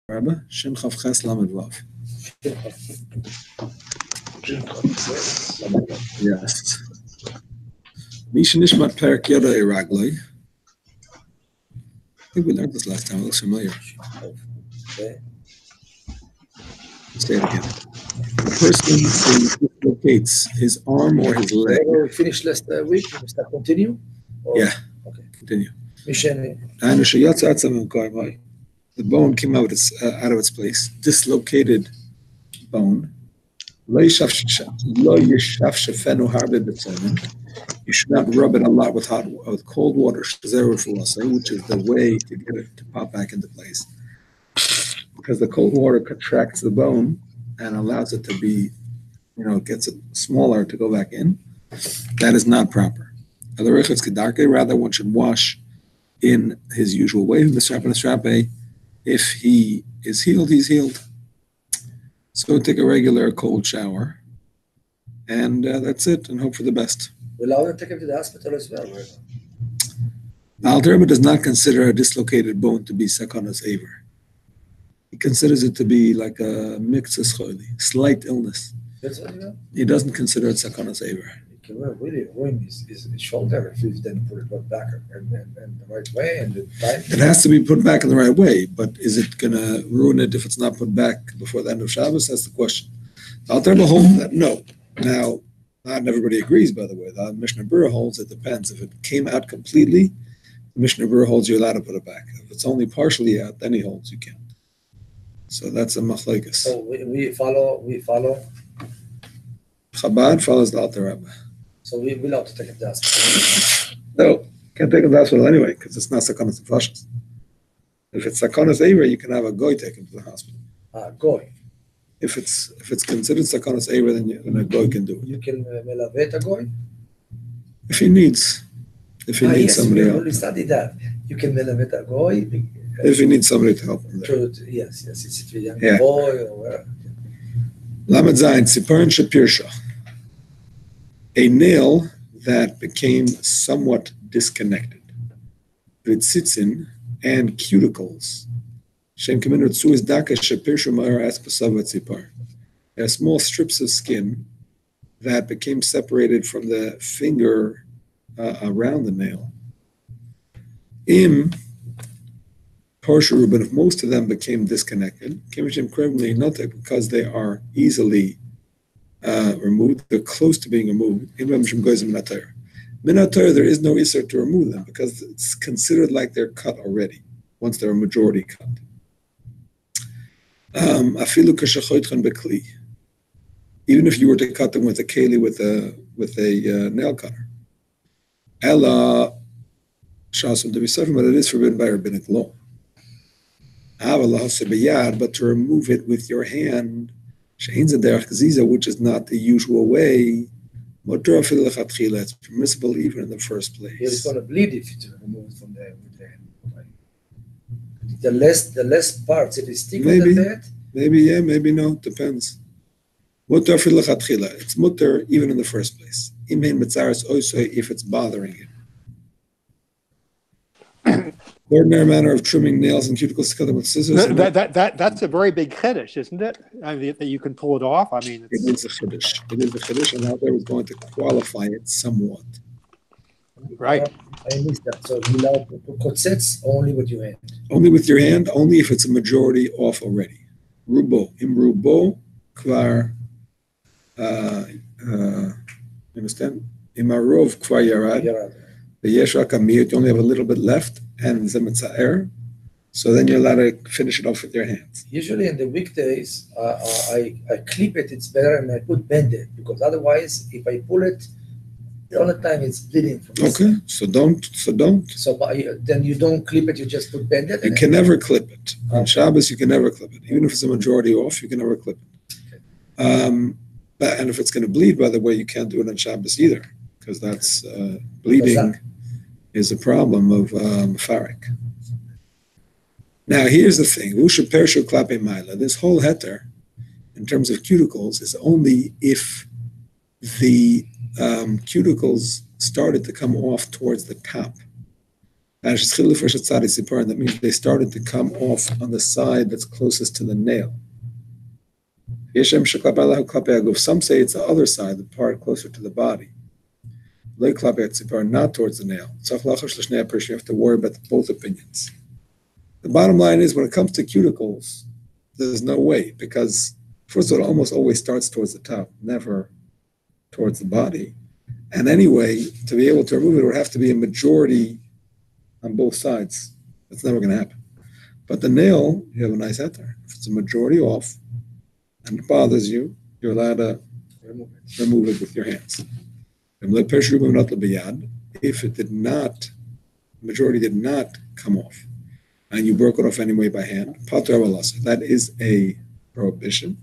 Rabbi, Shin Chav Ches Lamed Vav. Yes. Misha Nishmat Perak Yoda Iragloi. I think we learned this last time. It looks familiar. Say it again. A person who dislocates his arm or his leg. We finished last week. We start continue? Or? Yeah. Okay. Continue. Misheni. The bone came out of its place. Dislocated bone. You should not rub it a lot with cold water, which is the way to get it to pop back into place. Because the cold water contracts the bone and allows it to be, gets it smaller to go back in. That is not proper. Rather, one should wash in his usual way. If he is healed, he's healed. So take a regular cold shower, and that's it, and hope for the best. Will I take him to the hospital as well? The Alter Rebbe does not consider a dislocated bone to be sakonas aver. He considers it to be like a miktzah, slight illness. That's what you know? He doesn't consider it sakonas aver. He can really ruin his shoulder if he then put it back and the right way and the time. It has to be put back in the right way, but is it going to ruin it if it's not put back before the end of Shabbos? That's the question. The Alter Rebbe holds that no. Now, not everybody agrees, by the way. The Mishnah Berurah holds it depends. If it came out completely, the Mishnah Berurah holds you're allowed to put it back. If it's only partially out, then he holds you can't. So that's a machlekes. So we follow. Chabad follows the Alter Rebbe. So we will have to take it to the hospital. No, can't take him to the hospital anyway, because it's not sakonas nefashos. If it's sakonas aver, you can have a goy take him to the hospital. Goy. If it's considered sakonas aver, then a goy can do it. You can melavet a goy? If he needs somebody else. We studied that. You can melavet a goy. If he needs somebody to help him there. Yes. It's a young boy or whatever. Lamed Zayin, Siparin Shapirsha. A nail that became somewhat disconnected. Vitzitzin and cuticles. Shem Kamin Rutsu is Daka Shapirsha Ma'ar Aspasavat Sipar. There are small strips of skin that became separated from the finger around the nail. But if most of them became disconnected, because they are easily removed, they're close to being removed. Minatar, there is no issur to remove them because it's considered like they're cut already once they're a majority cut. Even if you were to cut them with a keli with a nail cutter. Ella shasum to be certain, but it is forbidden by rabbinic law. But to remove it with your hand, which is not the usual way, it's permissible even in the first place. It's going to bleed if you remove it with the hand. The less parts, if it's thicker than that. Maybe yeah, maybe no, depends. It's mutter even in the first place. If it's bothering you. Ordinary manner of trimming nails and cuticles to cut them with scissors. That's a very big chiddush, isn't it? That you can pull it off. I mean, it is a chiddush. It is a chiddush, and out there was going to qualify it somewhat. Right. I missed that. So you allow kotzets only with your hand. Only with your hand. Only if it's a majority off already. Rubo imrubo kvar. Understand? Imarov kvar yarad. The yeshra kamiyut, you only have a little bit left, and zemetzaer. So then you're allowed to finish it off with your hands. Usually in the weekdays, I clip it. It's better, and I put band-aid because otherwise, if I pull it, the only time it's bleeding from this Okay, side. so don't. So then you don't clip it. You just put band-aid. You can never clip it on Shabbos. You can never clip it, even if it's a majority off. You can never clip it. Okay. And if it's going to bleed, by the way, you can't do it on Shabbos either because that's bleeding. Is a problem of farik. Now, here's the thing. This whole heter, in terms of cuticles, is only if the cuticles started to come off towards the top. And that means they started to come off on the side that's closest to the nail. Some say it's the other side, the part closer to the body. Not towards the nail. You have to worry about both opinions. The bottom line is, when it comes to cuticles, there's no way, because first of all, it almost always starts towards the top, never towards the body. And anyway, to be able to remove it would have to be a majority on both sides. That's never going to happen. But the nail, you have a nice heter. If it's a majority off and it bothers you, you're allowed to remove it with your hands. If it did not, majority did not come off, and you broke it off anyway by hand, that is a prohibition,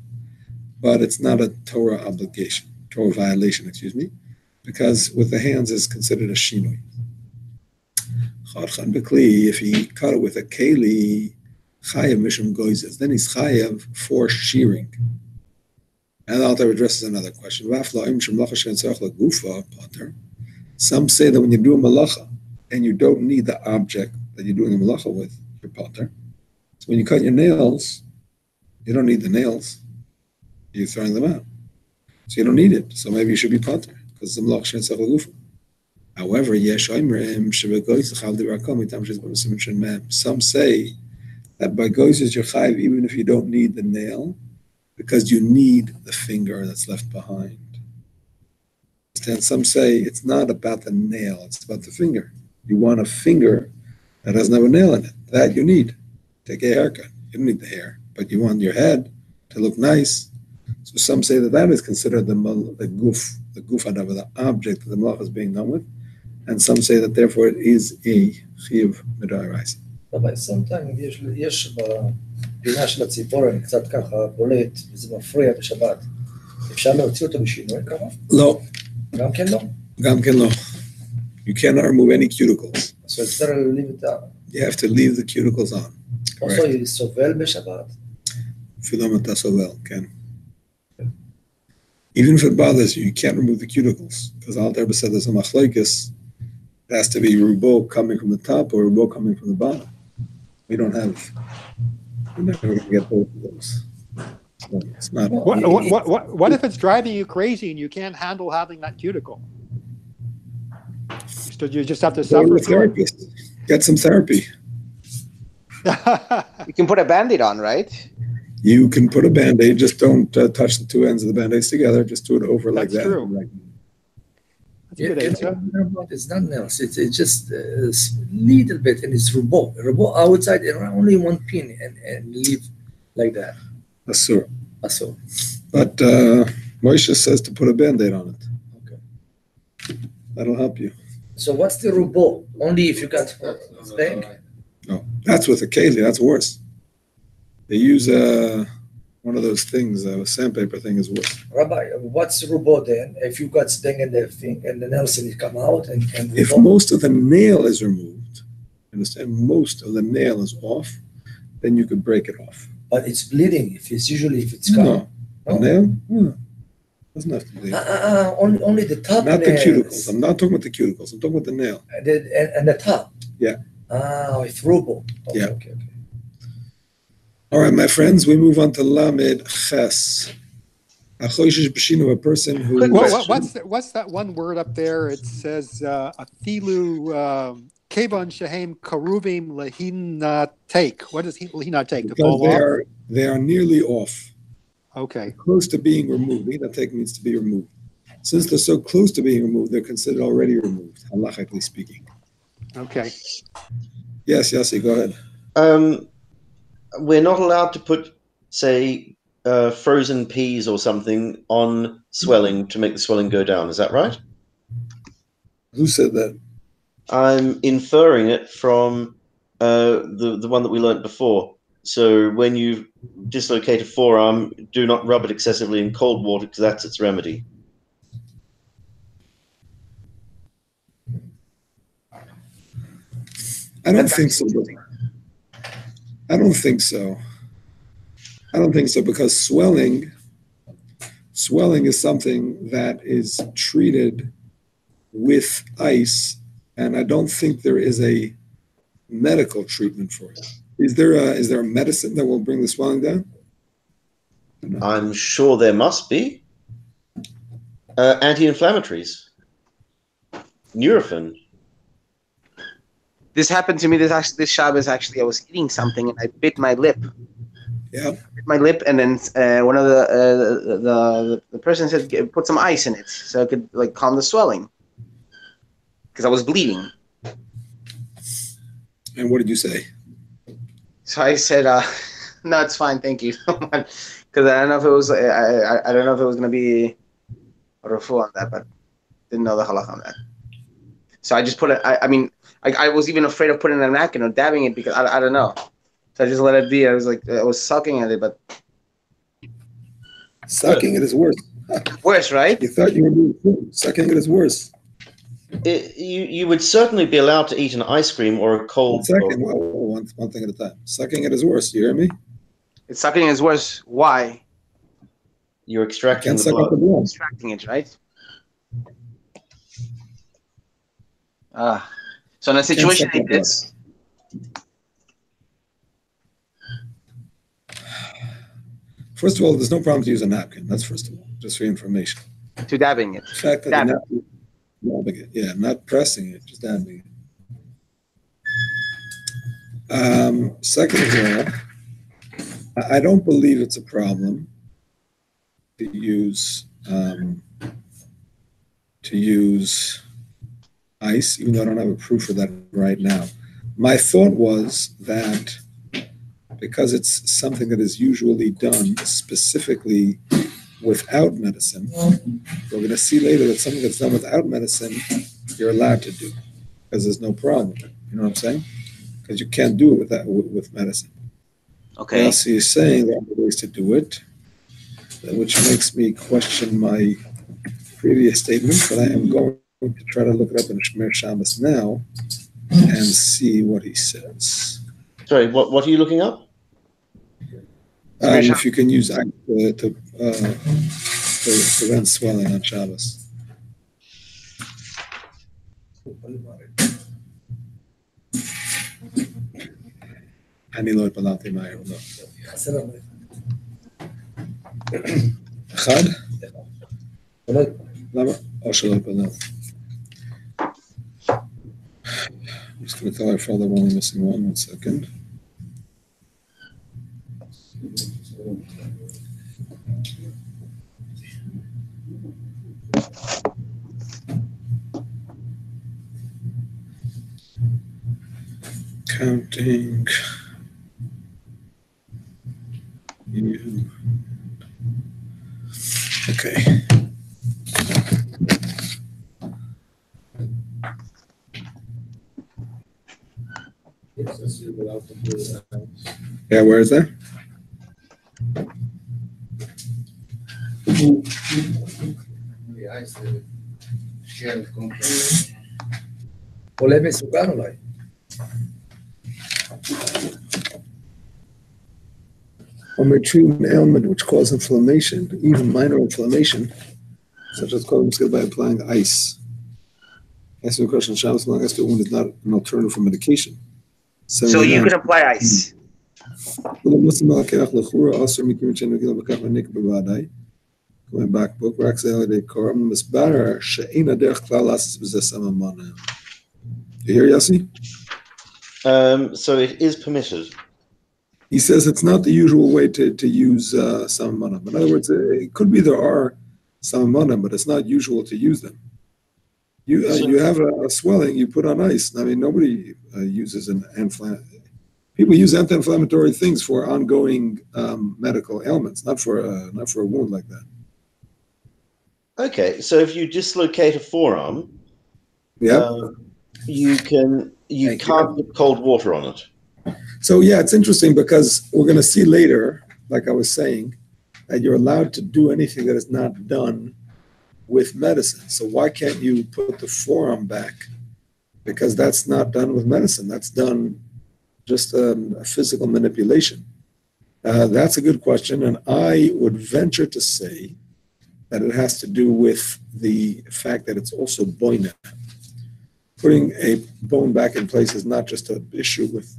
but it's not a Torah obligation, Torah violation, because with the hands is considered a shinui. If he cut it with a keli, chayav mishum goizes, then he's chayav for shearing. And Alter addresses another question. Some say that when you do a malacha and you don't need the object that you're doing a malacha with, you're potter. So when you cut your nails, you don't need the nails. You're throwing them out. So you don't need it. So maybe you should be potter, because it's a malacha she'en tzarech l'gufa. However, some say that by goizes you're chayiv even if you don't need the nail, because you need the finger that's left behind. And some say it's not about the nail, it's about the finger. You want a finger that doesn't have a nail in it. That you need. Take a haircut. You don't need the hair, but you want your head to look nice. So some say that is considered the guf adav, the object that the malach is being done with. And some say that therefore it is a chiyuv midaraisa. אבל sometimes יש בפינה של הציפורן קצת ככה בולט וזה מפריע בשבת. אפשר להוציא אותו בשינוי ככה? לא. גם כן לא? גם כן לא. You cannot remove any cuticles. So it's better to leave it down. You have to leave the cuticles on. Also, you סובל בשבת? אפילו אם אתה סובל, כן. Even if it bothers you, you can't remove the cuticles. Because Alter said there's a machlokes. It has to be rubo coming from the top or rubo coming from the bottom. We're never going to get both of those. So it's not. What if it's driving you crazy and you can't handle having that cuticle? So you just have to suffer through it. Get some therapy. You can put a Band-Aid on, right? You can put a Band-Aid, just don't touch the two ends of the Band-Aids together. Just do it over like that. That's true. That's a good answer. It's not nails. It's just a little bit, and it's rubo. Rubo outside and only one pin, and leave like that. Asur. Asur. But Moshe says to put a Band-Aid on it. Okay. That'll help you. So what's the rubo? Only if you got thing? No, that's with a keli. That's worse. They use one of those things, a sandpaper thing is worse. Rabbi, what's rubo then? If you got sting in the thing and the nails and it come out and if most of the nail is removed, understand, most of the nail is off, then you could break it off. But it's bleeding. If it's come. No. A nail? No. Doesn't have to bleed. Only the top. Not the cuticles. I'm not talking about the cuticles. I'm talking about the nail. And the top. Yeah. It's rubo. Okay, yeah. Okay. All right, my friends, we move on to Lamed Ches. A person who. What's that one word up there? It says afilu kevan shehem karuvim lehina take. What does lehina take? To fall off? They are nearly off. Okay. Close to being removed. Lehina take means to be removed. Since they're so close to being removed, they're considered already removed, halachically speaking. Okay. Yes, Yossi, go ahead. We're not allowed to put, say, frozen peas or something on swelling to make the swelling go down. Is that right? Who said that? I'm inferring it from the one that we learnt before. So when you dislocate a forearm, do not rub it excessively in cold water because that's its remedy. I don't think so. I don't think so. I don't think so because swelling is something that is treated with ice, and I don't think there is a medical treatment for it. Is there a medicine that will bring the swelling down? No. I'm sure there must be. Anti-inflammatories. Nurofen. This happened to me this Shabbos. Actually, I was eating something and I bit my lip. Yeah. Bit my lip, and then one of the person said put some ice in it so it could like calm the swelling because I was bleeding. And what did you say? So I said, "No, it's fine, thank you." Because I don't know if it was I don't know if it was going to be a refu on that, but didn't know the halach on that. So I just put it. I was even afraid of putting it in a napkin or dabbing it because I don't know. So I just let it be. I was sucking at it, but Sucking it is worse. worse, right? You thought you were doing food. Sucking it is worse. You would certainly be allowed to eat an ice cream or a cold. One thing at a time. Sucking it is worse. You hear me? Sucking is worse. Why? You're extracting the Suck out the blood. blood. Extracting it, right? So in a situation like this, First of all, there's no problem to use a napkin. That's first of all, just for your information. to dabbing it. The fact that the napkin, dabbing it, yeah, not pressing it, just dabbing it. Second of all, I don't believe it's a problem to use ice, even though I don't have a proof of that right now. My thought was that because it's something that is usually done specifically without medicine, we're going to see later that something that's done without medicine, you're allowed to do because there's no problem. You know what I'm saying? Because you can't do it with medicine. Okay. Well, so you're saying there are ways to do it, which makes me question my previous statement, but I am going to try to look it up in Shmer Shabbos now and see what he says. Sorry, what are you looking up? If you can use ice to prevent swelling on Shabbos. אני לא התפללתי מהר, לא. אחד? למה? או שלא התפללת. I'm just going to tell our father I'm only missing one second. Counting you. Okay. Yeah, where is that? עולה מסוכן אולי. When we treat an ailment which causes inflammation, even minor inflammation, such as caused by applying ice. Asking a question, Shabbos long as the wound is not an alternative for medication. So you can apply ice. Going back book, you hear Yossi? So it is permitted. He says it's not the usual way to use samamonim. In other words, it could be there are samamonim, but it's not usual to use them. You have a swelling, you put on ice. I mean, nobody uses an anti-inflammatory. People use anti-inflammatory things for ongoing medical ailments, not for a wound like that. Okay, so if you dislocate a forearm, you can't put cold water on it. So yeah, it's interesting because we're going to see later, like I was saying, that you're allowed to do anything that is not done with medicine. So why can't you put the forearm back? Because that's not done with medicine. That's done just a physical manipulation. That's a good question, and I would venture to say that it has to do with the fact that it's also boina. putting a bone back in place is not just an issue with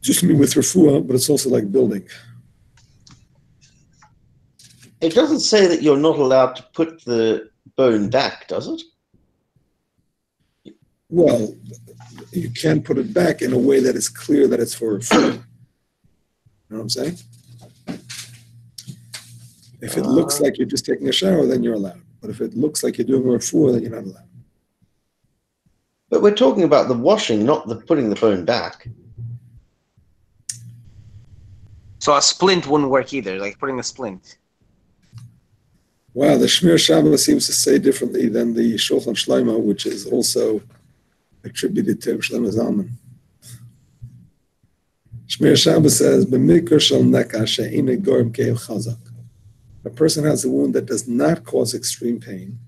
refuah, but it's also like building. It doesn't say that you're not allowed to put the bone back, does it? Well, you can put it back in a way that is clear that it's for refuah. You know what I'm saying? If it looks like you're just taking a shower, then you're allowed. But if it looks like you're doing a refuah, then you're not allowed. But we're talking about the washing, not the putting the bone back. So a splint wouldn't work either, like putting a splint. Wow, the Shmir Shabbos seems to say differently than the Shulchan Shlomo, which is also attributed to Shlomo Zalman. Shmir Shabbos says, "B'mikra shel neka she'ina gorem keil chazak." A person has a wound that does not cause extreme pain.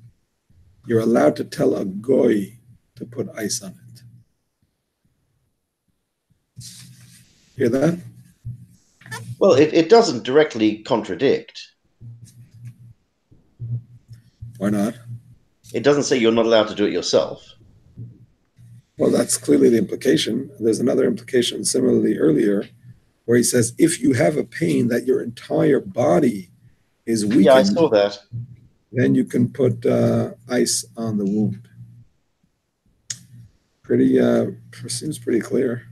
You're allowed to tell a goy to put ice on it. Hear that? Well, it doesn't directly contradict. Why not? It doesn't say you're not allowed to do it yourself. Well, that's clearly the implication. There's another implication similarly earlier where he says, if you have a pain that your entire body is weakened, Yeah, I saw that. then you can put ice on the wound. Seems pretty clear.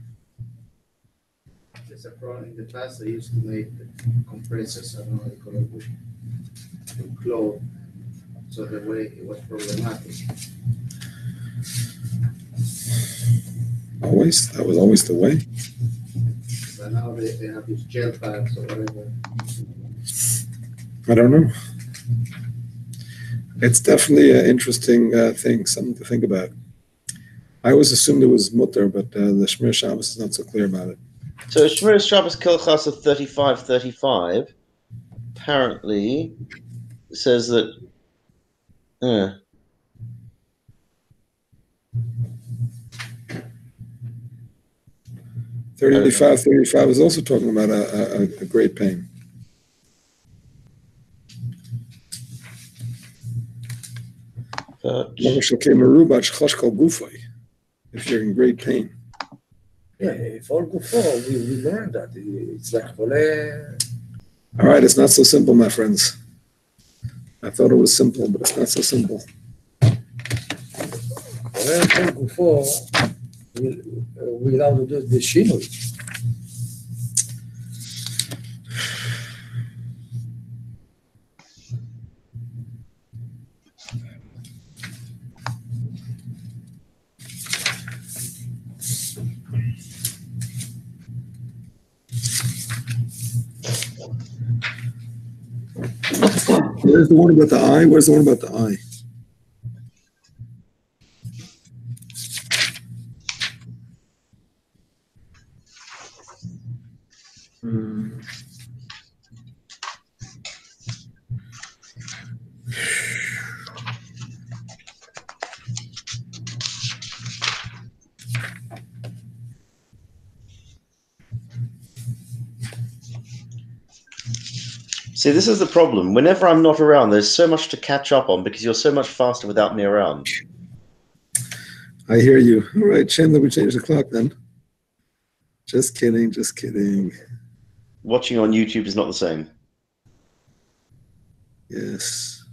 There's a problem. In the past, they used to make compressors, I don't know what they call it, with cloth, so the way it was problematic. That was always the way. But now they have these gel pads or whatever. I don't know. It's definitely an interesting thing, something to think about. I always assumed it was mutter, but the Shmir Shabbos is not so clear about it. So Shmir Shabbos Kilchas of 35:35 apparently says that. 35 is also talking about a great pain. If you're in great pain. Yeah, for before we learned that it's like all right, it's not so simple, my friends. I thought it was simple, but it's not so simple. Without the shinui. Where's the one about the eye? Where's the one about the eye? See, this is the problem. Whenever I'm not around, there's so much to catch up on because you're so much faster without me around. I hear you. All right, Chandler, we changed the clock then. Just kidding, just kidding. Watching on YouTube is not the same. Yes.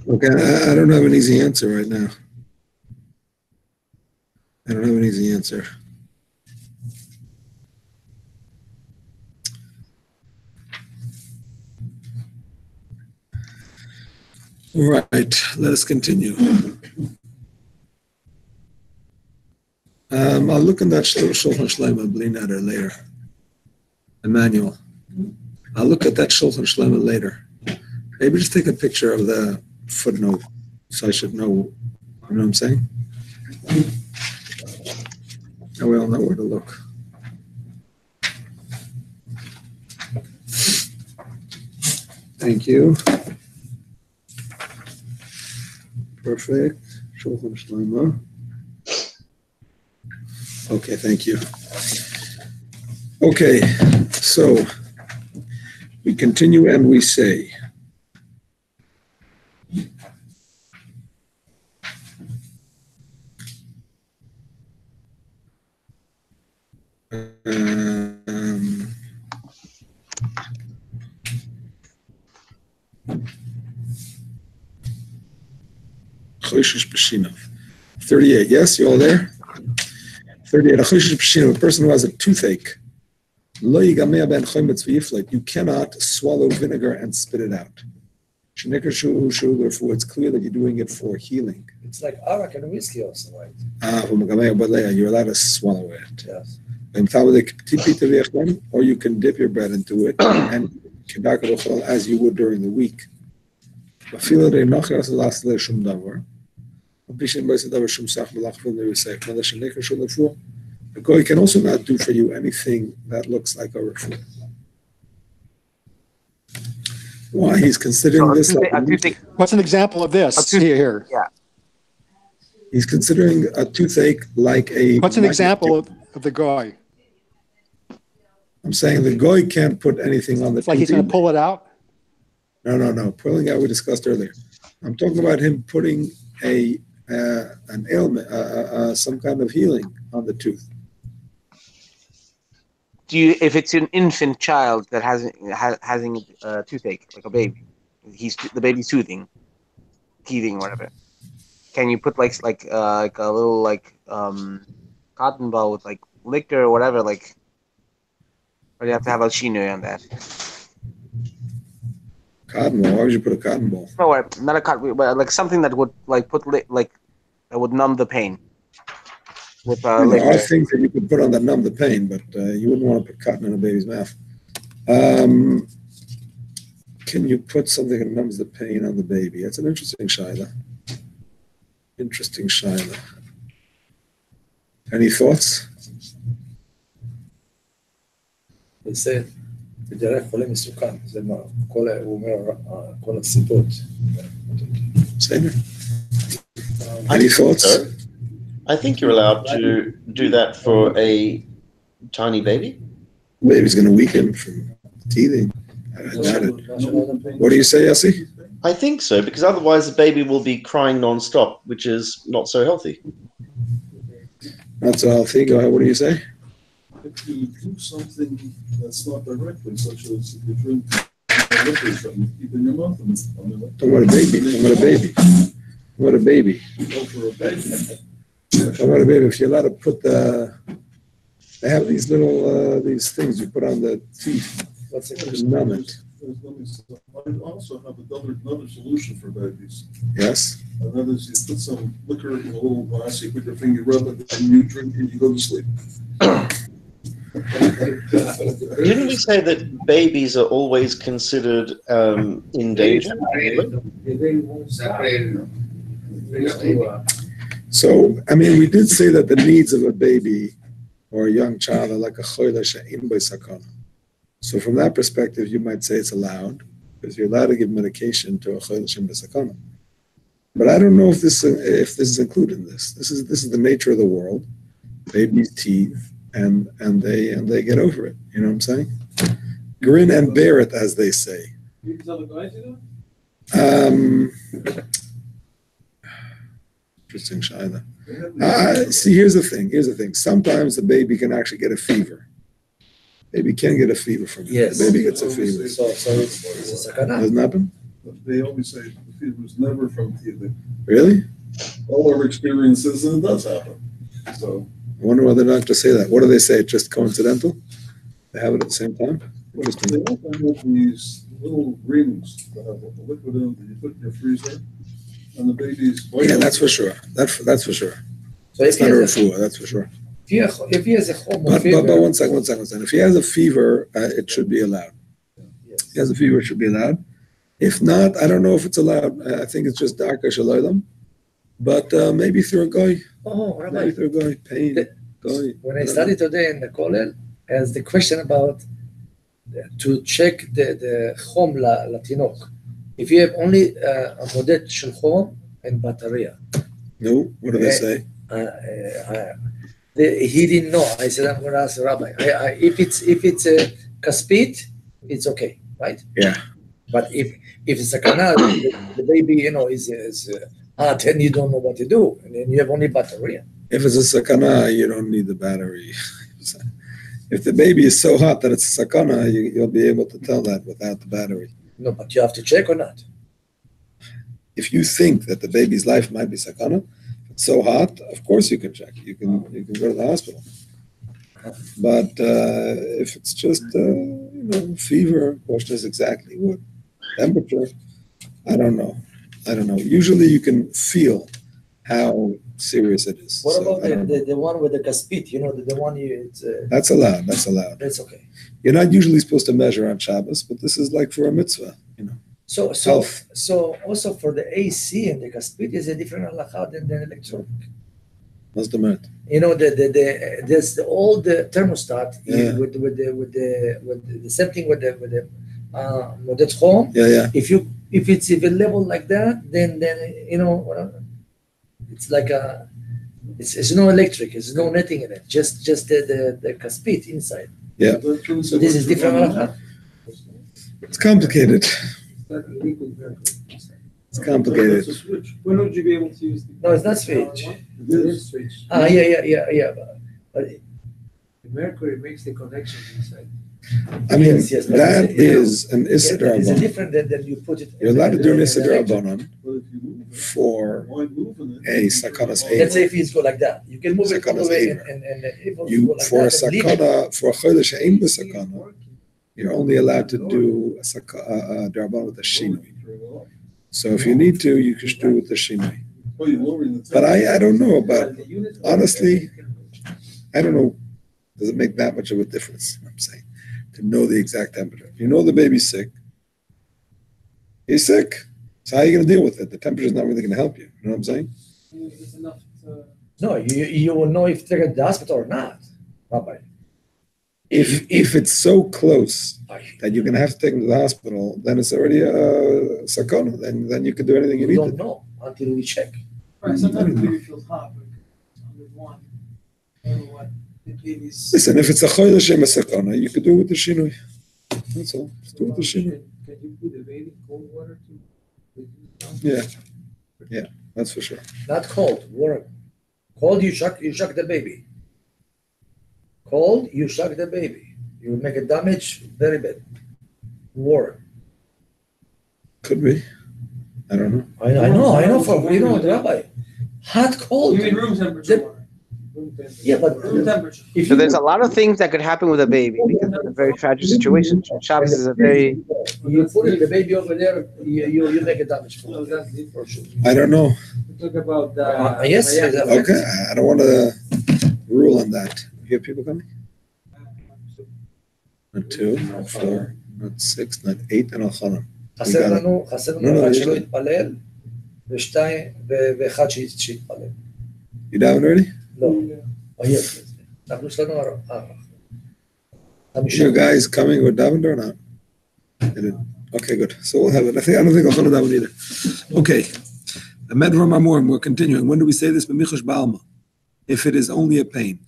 Okay, I don't have an easy answer right now. I don't have an easy answer. All right, let us continue. I'll look in that Shulchan Shlomo Blineder later. Emmanuel. I'll look at that Shulchan Shlomo later. Maybe just take a picture of the footnote so I should know, you know what I'm saying? Now we all know where to look. Thank you. Perfect. Shulchan Shlomo. Okay, thank you. Okay, so we continue and we say, Choshesh B'Shinav. 38, yes, you all there? 38, a Choshesh B'Shinav, a person who has a toothache. Lo yigamea ben chometz v'yiflek. You cannot swallow vinegar and spit it out. Therefore, it's clear that you're doing it for healing. It's like arak and whiskey also, right? You're allowed to swallow it. Yes. Or you can dip your bread into it and as you would during the week. The guy can also not do for you anything that looks like a refuah. Why? He's considering this like what's an example of this here? Yeah. He's considering a toothache like a... What's an example of the guy? I'm saying the guy can't put anything on the It's like he's going to pull it out? No. Pulling out we discussed earlier. I'm talking about him putting an ailment, some kind of healing on the tooth. If it's an infant child that having a toothache, like a baby, the baby's teething, whatever. Can you put like a little cotton ball with like liquor or whatever, or do you have to have a shinoi on that? Cotton ball? Why would you put a cotton ball? No, not a cotton, but like something that would that would numb the pain. With there are things that you could put on that numb the pain, but you wouldn't want to put cotton in a baby's mouth. Can you put something that numbs the pain on the baby? That's an interesting shaila. Any thoughts? They said, בדרך חולה מסוכן, זה מה, הוא אומר, כל הסיבות. Any thoughts? I think you're allowed to do that for a tiny baby. Baby's going to weaken from teething. I doubt it. What do you say, Yossi? I think so, because otherwise the baby will be crying non-stop, which is not so healthy. Not so healthy. Go ahead. What do you say? If you do something that's not directly, such as if you drink liquor from keep in your mouth. What a baby. What a baby. Go for a baby. What a baby. If you're allowed to put they have these little, these things you put on the teeth. Just numb it. I also have another solution for babies. Yes. And that is you put some liquor in a little glass, you put your finger, rub it, and you drink and you go to sleep. Didn't we say that babies are always considered in danger? So, I mean, we did say that the needs of a baby or a young child are like a choyle she'in bo sakana. So from that perspective, you might say it's allowed, because you're allowed to give medication to a choyle she'in bo sakana. But I don't know if this is included in this. This is the nature of the world. Babies teeth. And they get over it. You know what I'm saying? Grin and bear it, as they say. You can tell the guys you know? Interesting, Shaila. See, here's the thing. Sometimes the baby can actually get a fever. Baby can get a fever from it. Yes. The baby gets a fever. So it's a sakana. Doesn't happen? They always say the fever is never from teething. Really? All our experiences, and it does happen. So. I wonder why the doctors say that. What do they say? It's just coincidental? They have it at the same time? They often have these little rings that have a liquid in them that you put in your freezer, and the baby's... Yeah, that's for sure. That's for sure. So it's not a refuah, that's for sure. If he has a home fever... But one second. If he has a fever, it should be allowed. Yes. If he has a fever, it should be allowed. If not, I don't know if it's allowed. I think it's just darka shalaylam. But maybe through a guy. Oh, Rabbi. Maybe through a guy. Pain. When I studied today in the kollel, as the question about to check the chom latinok. If you have only a modet shel chom and bataria. No, what do they say? He didn't know. I said, I'm going to ask the rabbi. If it's a kaspit, it's okay, right? Yeah. But if it's a canal, the baby, is then you don't know what to do, and then you have only battery. If it's a sakana, you don't need the battery. If the baby is so hot that it's a sakana, you'll be able to tell that without the battery. No, but you have to check or not. If you think that the baby's life might be sakana, if it's so hot, of course you can check. You can go to the hospital. But if it's just fever, question is exactly what temperature. I don't know. Usually you can feel how serious it is. What about the one with the kaspit? The one That's allowed. That's okay. You're not usually supposed to measure on Shabbos, but this is like for a mitzvah, So also for the AC and the kaspit is a different halacha than the electronic. What's the matter? There's the old thermostat Yeah. with the same thing with the model home. Yeah. If it's even level like that, then it's like it's no electric, it's no netting in it, just the kaspit inside. Yeah. So this is different halacha. It's complicated. It's complicated. It's a switch. When would you be able to use the? No, it's not switch. It is switch. Yeah. But The mercury makes the connection inside. I mean, Yes, but that it's- is an it's Issachar different than you put it. You're allowed to do an in Issachar electric. Rabbanan But if you move it, for why moving it? a sakanas Let's say if it's go like that, you can move it all the way Sakanas and if it you go like for a that, and leave it. sakana for a chodesh she'ein b'sakana, you're only allowed to do a darban with a shinui. So if you need to, you can do it with the shinui. Oh, you're lowering the But I don't know about. But the unit- Honestly, I don't know. Does it make that much of a difference? I'm saying to know the exact temperature. If you know the baby's sick, he's sick. So how are you going to deal with it? The temperature is not really going to help you. You know what I'm saying? It's enough to. No, you will know if they're at the hospital or not, Rabbi. If it's so close that you're going to have to take him to the hospital, then it's already a sakana. Then you can do anything you We need don't to. know until we check. Right, sometimes the baby feels hot, but 101. I don't know what the baby's. Listen, if it's a chodesh she'ein b'sakana, you could do it with the shinui. That's all. Just do it with the shinui. Can you put the baby in cold water to? Yeah, that's for sure. Not cold, warm. Cold, you shock the baby. Cold, you shock the baby. You will make a damage very bad. Warm. Could be. I don't know. I know for Rabbi. Hot, cold. You mean room temperature The- water? Room temperature. Yeah, but Room temperature. if So there's a lot of things that could happen with a baby because it's a very tragic situation. Shabbos is a very you put the baby over there, you make a damage for No, it. that's it. For sure. I don't know. We talk about the. Yes, Okay, I don't want to rule on that. You have people coming? Not 2, not 4, not 6, not 8, and Al-Khanan. חסר לנו לא, אחד יש שלא לי. יתפלל, ואחד שיתפלל. You down already? לא. אנחנו יש לנו חמישה. You guys coming with Davin or not? I didn't. Okay, good. So we'll have it. I don't think Al-Khanan Davin either. Okay. The Medvar Mamorim, we're continuing. When do we say this? B'michosh ba'alma. If it is only a pain.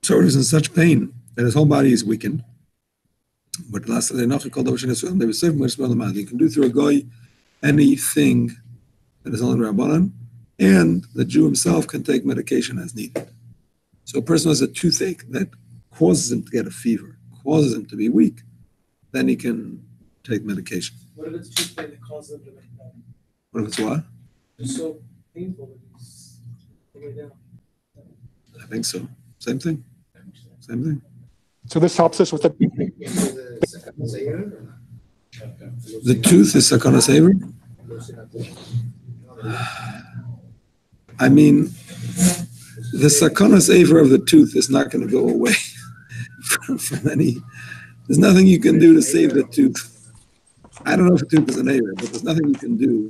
So it is in such pain that his whole body is weakened. But last day, you can do through a goy anything that is only Rabbanan, and the Jew himself can take medication as needed. So a person who has a toothache that causes him to get a fever, causes him to be weak, then he can take medication. What if it's too pain that causes them to make that? What if it's what? It's so painful that it's way down. I think so. Same thing. Same thing. So this helps us with the The tooth is sakana saver. I mean, the sakana saver of the tooth is not going to go away from any. There's nothing you can do to save the tooth. I don't know if a tooth is an aver, but there's nothing you can do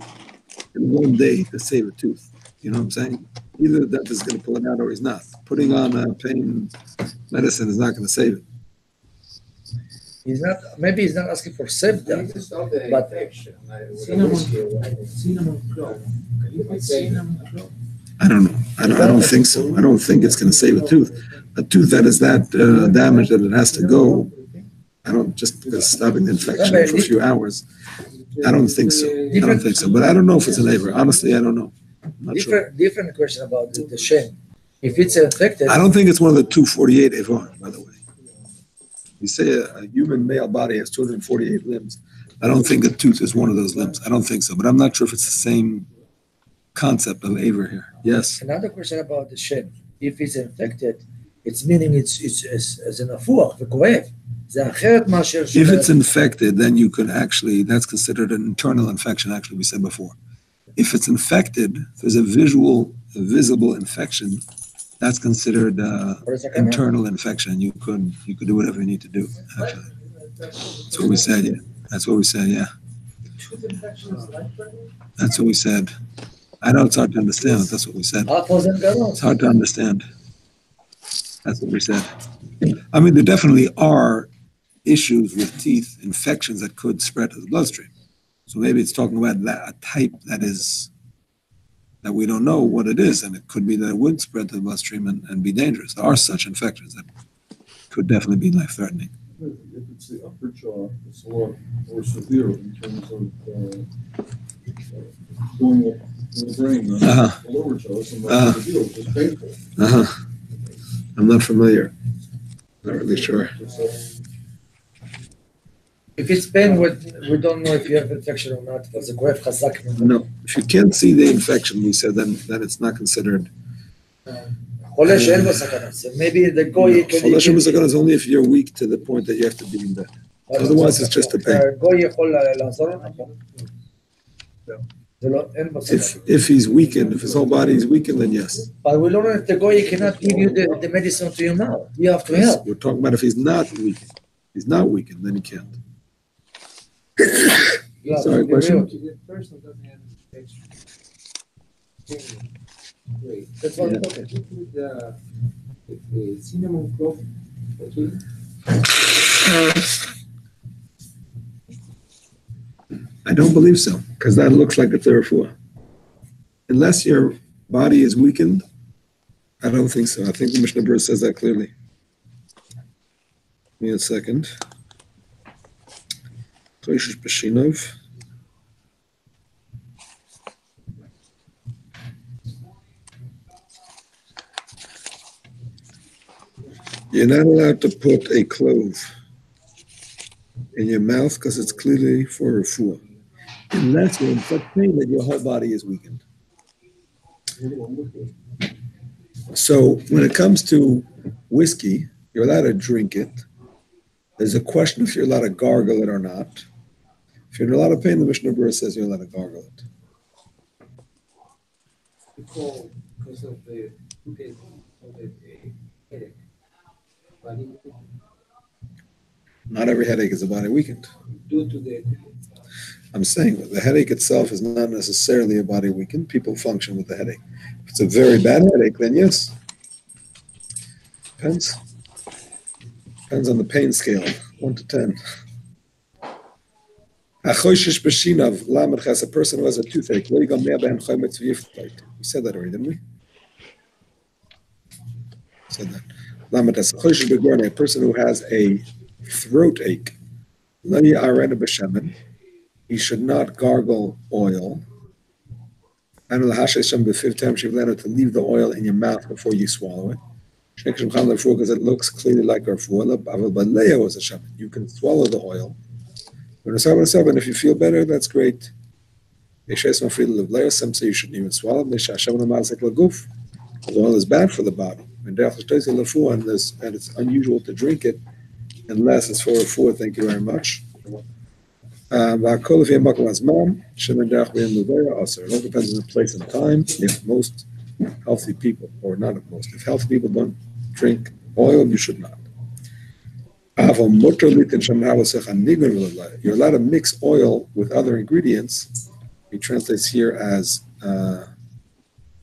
in one day to save a tooth. You know what I'm saying? Either the dentist is going to pull it out or he's not. Putting on pain medicine is not going to save it. Maybe he's not asking for save that, but Cinnamon clove. Can you put cinnamon clove? I don't know. I don't think so. I don't think it's going to save a tooth. A tooth that is that damaged that it has to go. I don't just because stopping the infection for a few hours. I don't think so. I don't think so. But I don't know if it's an aver. Honestly, I don't know. I'm not sure. Different question about the shem. If it's infected, I don't think it's one of the 248 avar, by the way. You say a human male body has 248 limbs. I don't think a tooth is one of those limbs. I don't think so. But I'm not sure if it's the same concept of aver here. Yes. Another question about the shem. If it's infected, it's meaning it's as an afuach, the koev. If it's infected, then you could actually, that's considered an internal infection, actually, we said before. If it's infected, there's a visible infection, that's considered internal infection. You could do whatever you need to do, actually. That's what we said, yeah. That's what we said, yeah. That's what we said. I know it's hard to understand, but that's what we said. It's hard to understand. That's what we said. I mean, there definitely are issues with teeth, infections that could spread to the bloodstream. So maybe it's talking about a type that we don't know what it is, and it could be that it would spread to the bloodstream and be dangerous. There are such infections that could definitely be life-threatening. If it's the upper jaw, it's a lot more severe in terms of going up in the brain. The lower jaw is not severe, it's painful. I'm not familiar. Not really sure. If it's pain, we don't know if you have infection or not. Because the koev chazak. No, if you can't see the infection, we said then it's not considered. Maybe the goy can. Cholesh b'sakana is only if you're weak to the point that you have to be in bed. Otherwise, it's just a pain. If he's weakened, if his whole body is weakened, then yes. But we don't know if the goy cannot give you the medicine to your mouth. You have to help. We're talking about if he's not weakened. If he's not weakened, then he can't. Sorry, question? The person doesn't have infection. Great. That's what I'm talking. With the cinnamon clove, okay? I don't believe so, because that looks like a therapua. Unless your body is weakened, I don't think so. I think the Mishnah Berurah says that clearly. Give me a second. Choishes Bashinov. You're not allowed to put a clove in your mouth because it's clearly for refuah, unless you're in such pain that your whole body is weakened. So when it comes to whiskey, you're allowed to drink it. There's a question if you're allowed to gargle it or not. If you're in a lot of pain, the Mishnah Berurah says you're allowed to gargle it. Because of the headache. Not every headache is a body weakened. Due to the. I'm saying that the headache itself is not necessarily a body weakened. People function with the headache. If it's a very bad headache, then yes. Depends. Depends on the pain scale, 1 to 10. A person who has a toothache. We said that already, didn't we? Said that. A person who has a throat ache. He should not gargle oil. And to leave the oil in your mouth before you swallow it. Because it looks clearly like our refuah. You can swallow the oil. And if you feel better, that's great. Some say you shouldn't even swallow. The oil is bad for the body. And it's unusual to drink it unless it's for refuah. Thank you very much. It all depends on the place and time. If most healthy people, or not most, if healthy people don't drink oil, you should not. You're allowed to mix oil with other ingredients. He translates here as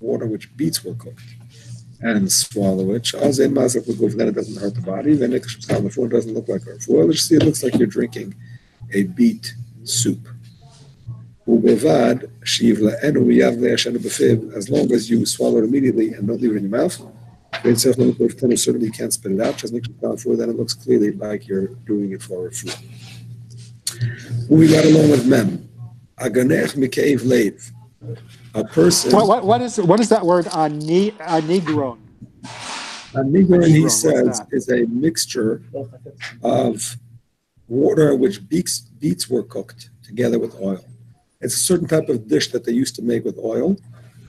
water which beets were cooked, and swallow it. Then it doesn't hurt the body. Then it doesn't look like a refuah. Let's see, it looks like you're drinking a beet soup. as long as you swallow it immediately and don't leave it in your mouth, certainly you can't spit it out. Just make sure then it looks clearly like you're doing it for a food. Moving right along with mem. Aganech mikev leiv. A person. What is that word? Anigron. Anigron, he says, is a mixture of water which beets were cooked together with oil. It's a certain type of dish that they used to make with oil,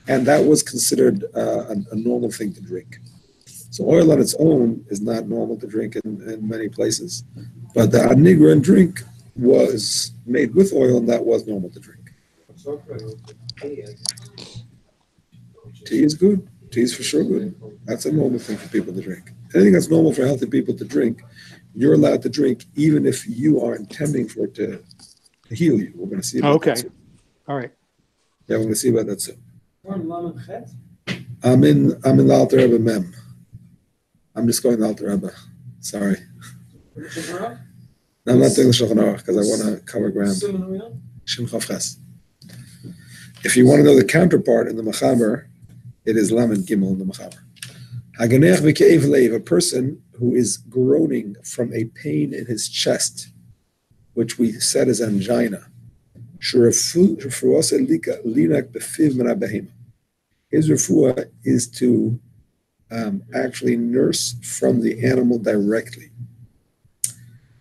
and that was considered a normal thing to drink. So oil on its own is not normal to drink in many places, but the anigron drink was made with oil, and that was normal to drink. Tea is good. Tea is for sure good. That's a normal thing for people to drink. Anything that's normal for healthy people to drink, you're allowed to drink, even if you are intending for it to heal you. We're going to see about that soon. All right. Yeah, we're going to see about that soon. I'm in the Alter Rebbe Mem. I'm just going to Alter Rebbe. Sorry. No, I'm not doing the Shulchan Aruch because I want to cover ground. Shem Chav Ches. If you want to know the counterpart in the Mechaber, it is Lamed Gimel in the Mechaber. Haganech v'ke'ev leiv, a person who is groaning from a pain in his chest, which we said is angina. His refuah is to actually nurse from the animal directly.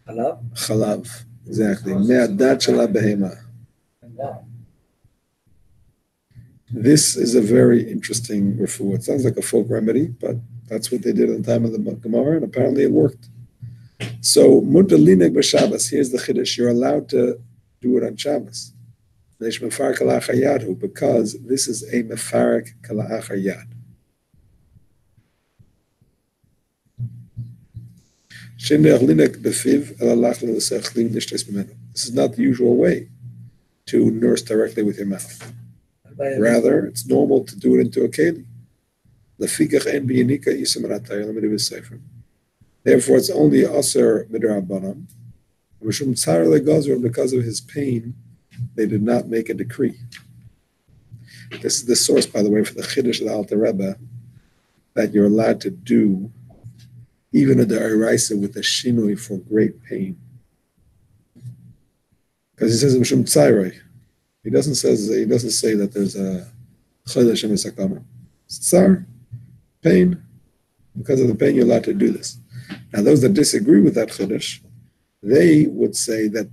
Chalav, exactly. Me'adat shel behema. This is a very interesting refuah. It sounds like a folk remedy, but that's what they did at the time of the Gemara, and apparently it worked. So, mutar linek b'Shabbos. Here's the chiddush: you're allowed to do it on Shabbos, because this is a mefarek kala'achar yad. This is not the usual way to nurse directly with your mouth. Rather, it's normal to do it into a keli. Therefore, it's only aser midrabanan. Because of his pain, they did not make a decree. This is the source, by the way, for the Chiddush of the Alter Rebbe, that you're allowed to do even a da'iraisa with a shinui for great pain. Because he says Mishum Tzairoi. He doesn't say that there's a Chiddush in Sakama. Tsar, pain. Because of the pain, you're allowed to do this. Now, those that disagree with that Chiddush, they would say that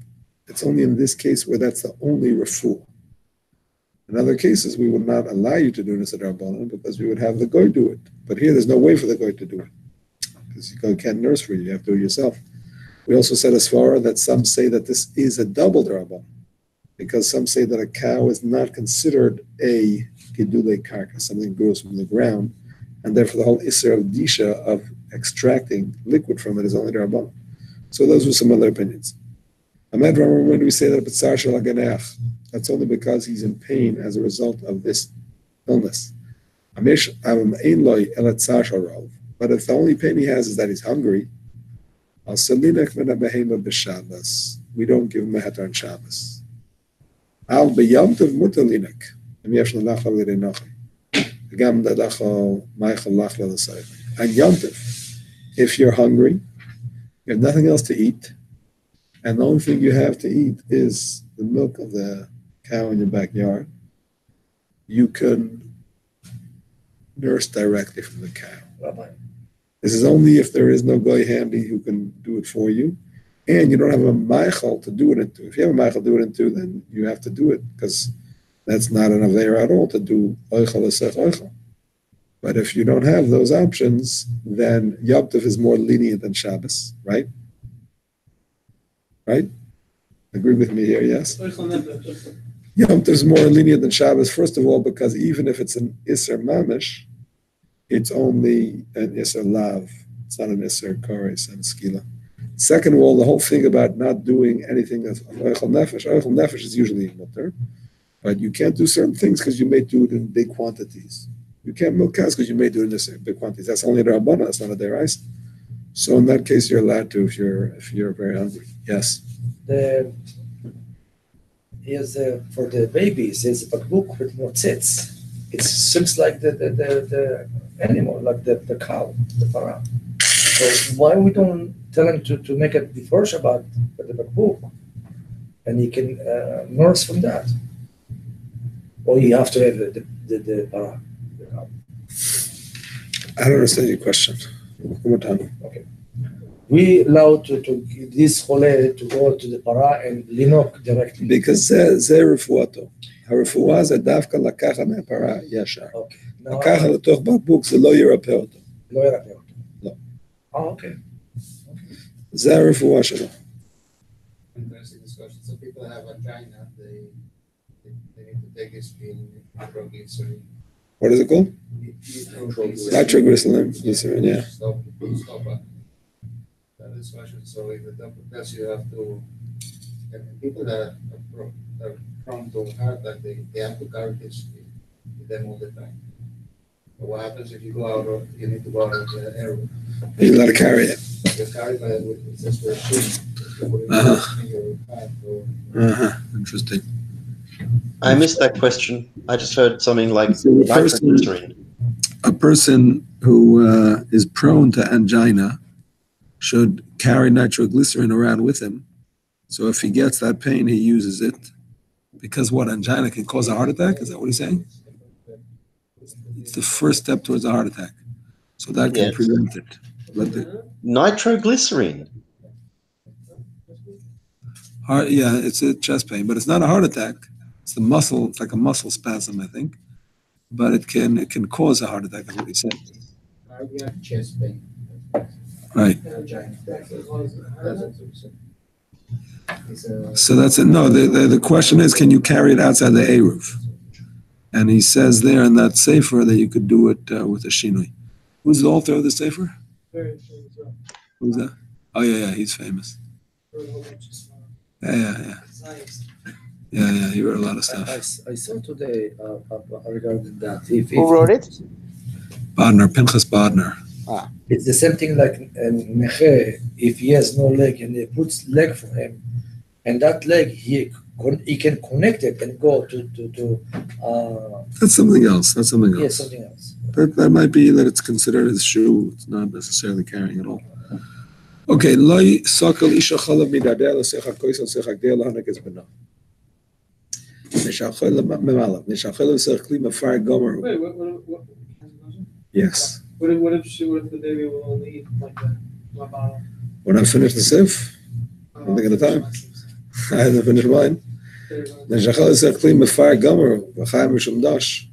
it's only in this case where that's the only refuah. In other cases, we would not allow you to do this at Rabbanan because we would have the goy do it. But here, there's no way for the goy to do it because you can't nurse for you. You have to do it yourself. We also said as far that some say that this is a double Rabbanan because some say that a cow is not considered a gidulei karka, something grows from the ground, and therefore the whole isser of disha of extracting liquid from it is only Rabbanan. So those were some other opinions. Ahmed Ramah, when we say that b'tzar shel haganech, that's only because he's in pain as a result of this illness. But if the only pain he has is that he's hungry, we don't give him a heter on Shabbos. On Yom Tov, if you're hungry, you have nothing else to eat, and the only thing you have to eat is the milk of the cow in your backyard, you can nurse directly from the cow. This is only if there is no goy handy who can do it for you, and you don't have a meichel to do it into. If you have a meichel to do it into, then you have to do it, because that's not an aveira at all to do oichel esech oichel. But if you don't have those options, then Yom Tov is more lenient than Shabbos, right? Right? Agree with me here, yes? Yom Tov is more lenient than Shabbos, first of all, because even if it's an Isser Mamish, it's only an Isser Lav. It's not an Isser Koris and Skila. Second of all, the whole thing about not doing anything of Eichel Nefesh. Eichel Nefesh is usually mutter, but you can't do certain things because you may do it in big quantities. You can't milk cows because you may do it in big quantities. That's only a Rabbana, that's not a Deraisa. So in that case, you're allowed to if you're very hungry. Yes. he has for the babies, he has a bakbuk with motzitz. It seems like the animal, like the cow, the parah. So why we don't tell him to make it before Shabbat with the bakbuk, and he can nurse from that, or you have to have the parah, the cow. I don't understand your question. One more time. Okay. We allow to this chole to go to the parah and linok directly. Because זה רפואתו. הרפואה זה דווקא לקחת מהפרה ישר. אוקיי. לקחת לתוך בקבוק זה לא ירפא אותו. לא ירפא אותו. לא. אוקיי. זה הרפואה שלו. Interesting discussion. Some people that have angina, they need to take nitroglycerin. What is it called? Nitroglycerin, yeah. Stop that discussion. So if the doctor tells you have to, and people that are prone to heart attack, they have to carry this with them all the time. But what happens if you go out or you need to go out of the area? You let it carry it. You carry by it says for a shoe. Interesting. I missed that question. I just heard something like So nitroglycerin. a person who is prone to angina should carry nitroglycerin around with him. So if he gets that pain, he uses it. Because what, angina can cause a heart attack? Is that what he's saying? It's the first step towards a heart attack. So that can Yes. prevent it. Nitroglycerin. Yeah, it's a chest pain, but it's not a heart attack. It's the muscle. It's like a muscle spasm, I think. But it can cause a heart attack. Is what he said. You have chest pain. Right. It's So that's it. No, the question is, can you carry it outside the Eruv? And he says there in that sefer that you could do it with a shinui. Who's the author of the sefer? Who's that? Oh yeah, he's famous. Yeah. He wrote a lot of stuff. I saw today regarding that. Who wrote it? Bodner, Pinchas Bodner. It's the same thing like neche. If he has no leg and they puts leg for him, and that leg he can connect it and go to That's something else. yeah, something else. That might be that it's considered as shoe. It's not necessarily carrying at all. Okay, loy sakal isha chalav midadeh l'secha kois l'secha gdei l'hanekes b'na. Neshachol memalav. Neshachol l'sech kli mafar gomer. Wait, what? Yes. What if the baby will only eat like one bottle? When I finish the sif, I'm thinking of time. I haven't finished mine. Neshachol l'sech kli mafar gomer v'chayim mishum dash.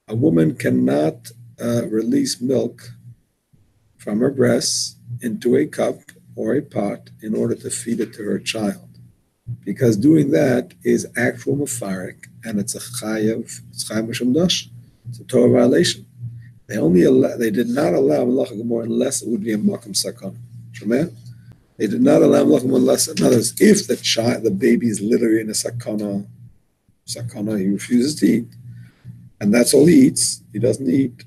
A woman cannot release milk from her breasts into a cup or a pot in order to feed it to her child, because doing that is actual mefarik, and it's a chayav, it's chayav mishum dash. It's a Torah violation. They did not allow malacha gemor unless it would be a makam sakana. Shemeh? They did not allow malacha gemor unless, in other words, if the baby is literally in a sakana, he refuses to eat, and that's all he eats. He doesn't eat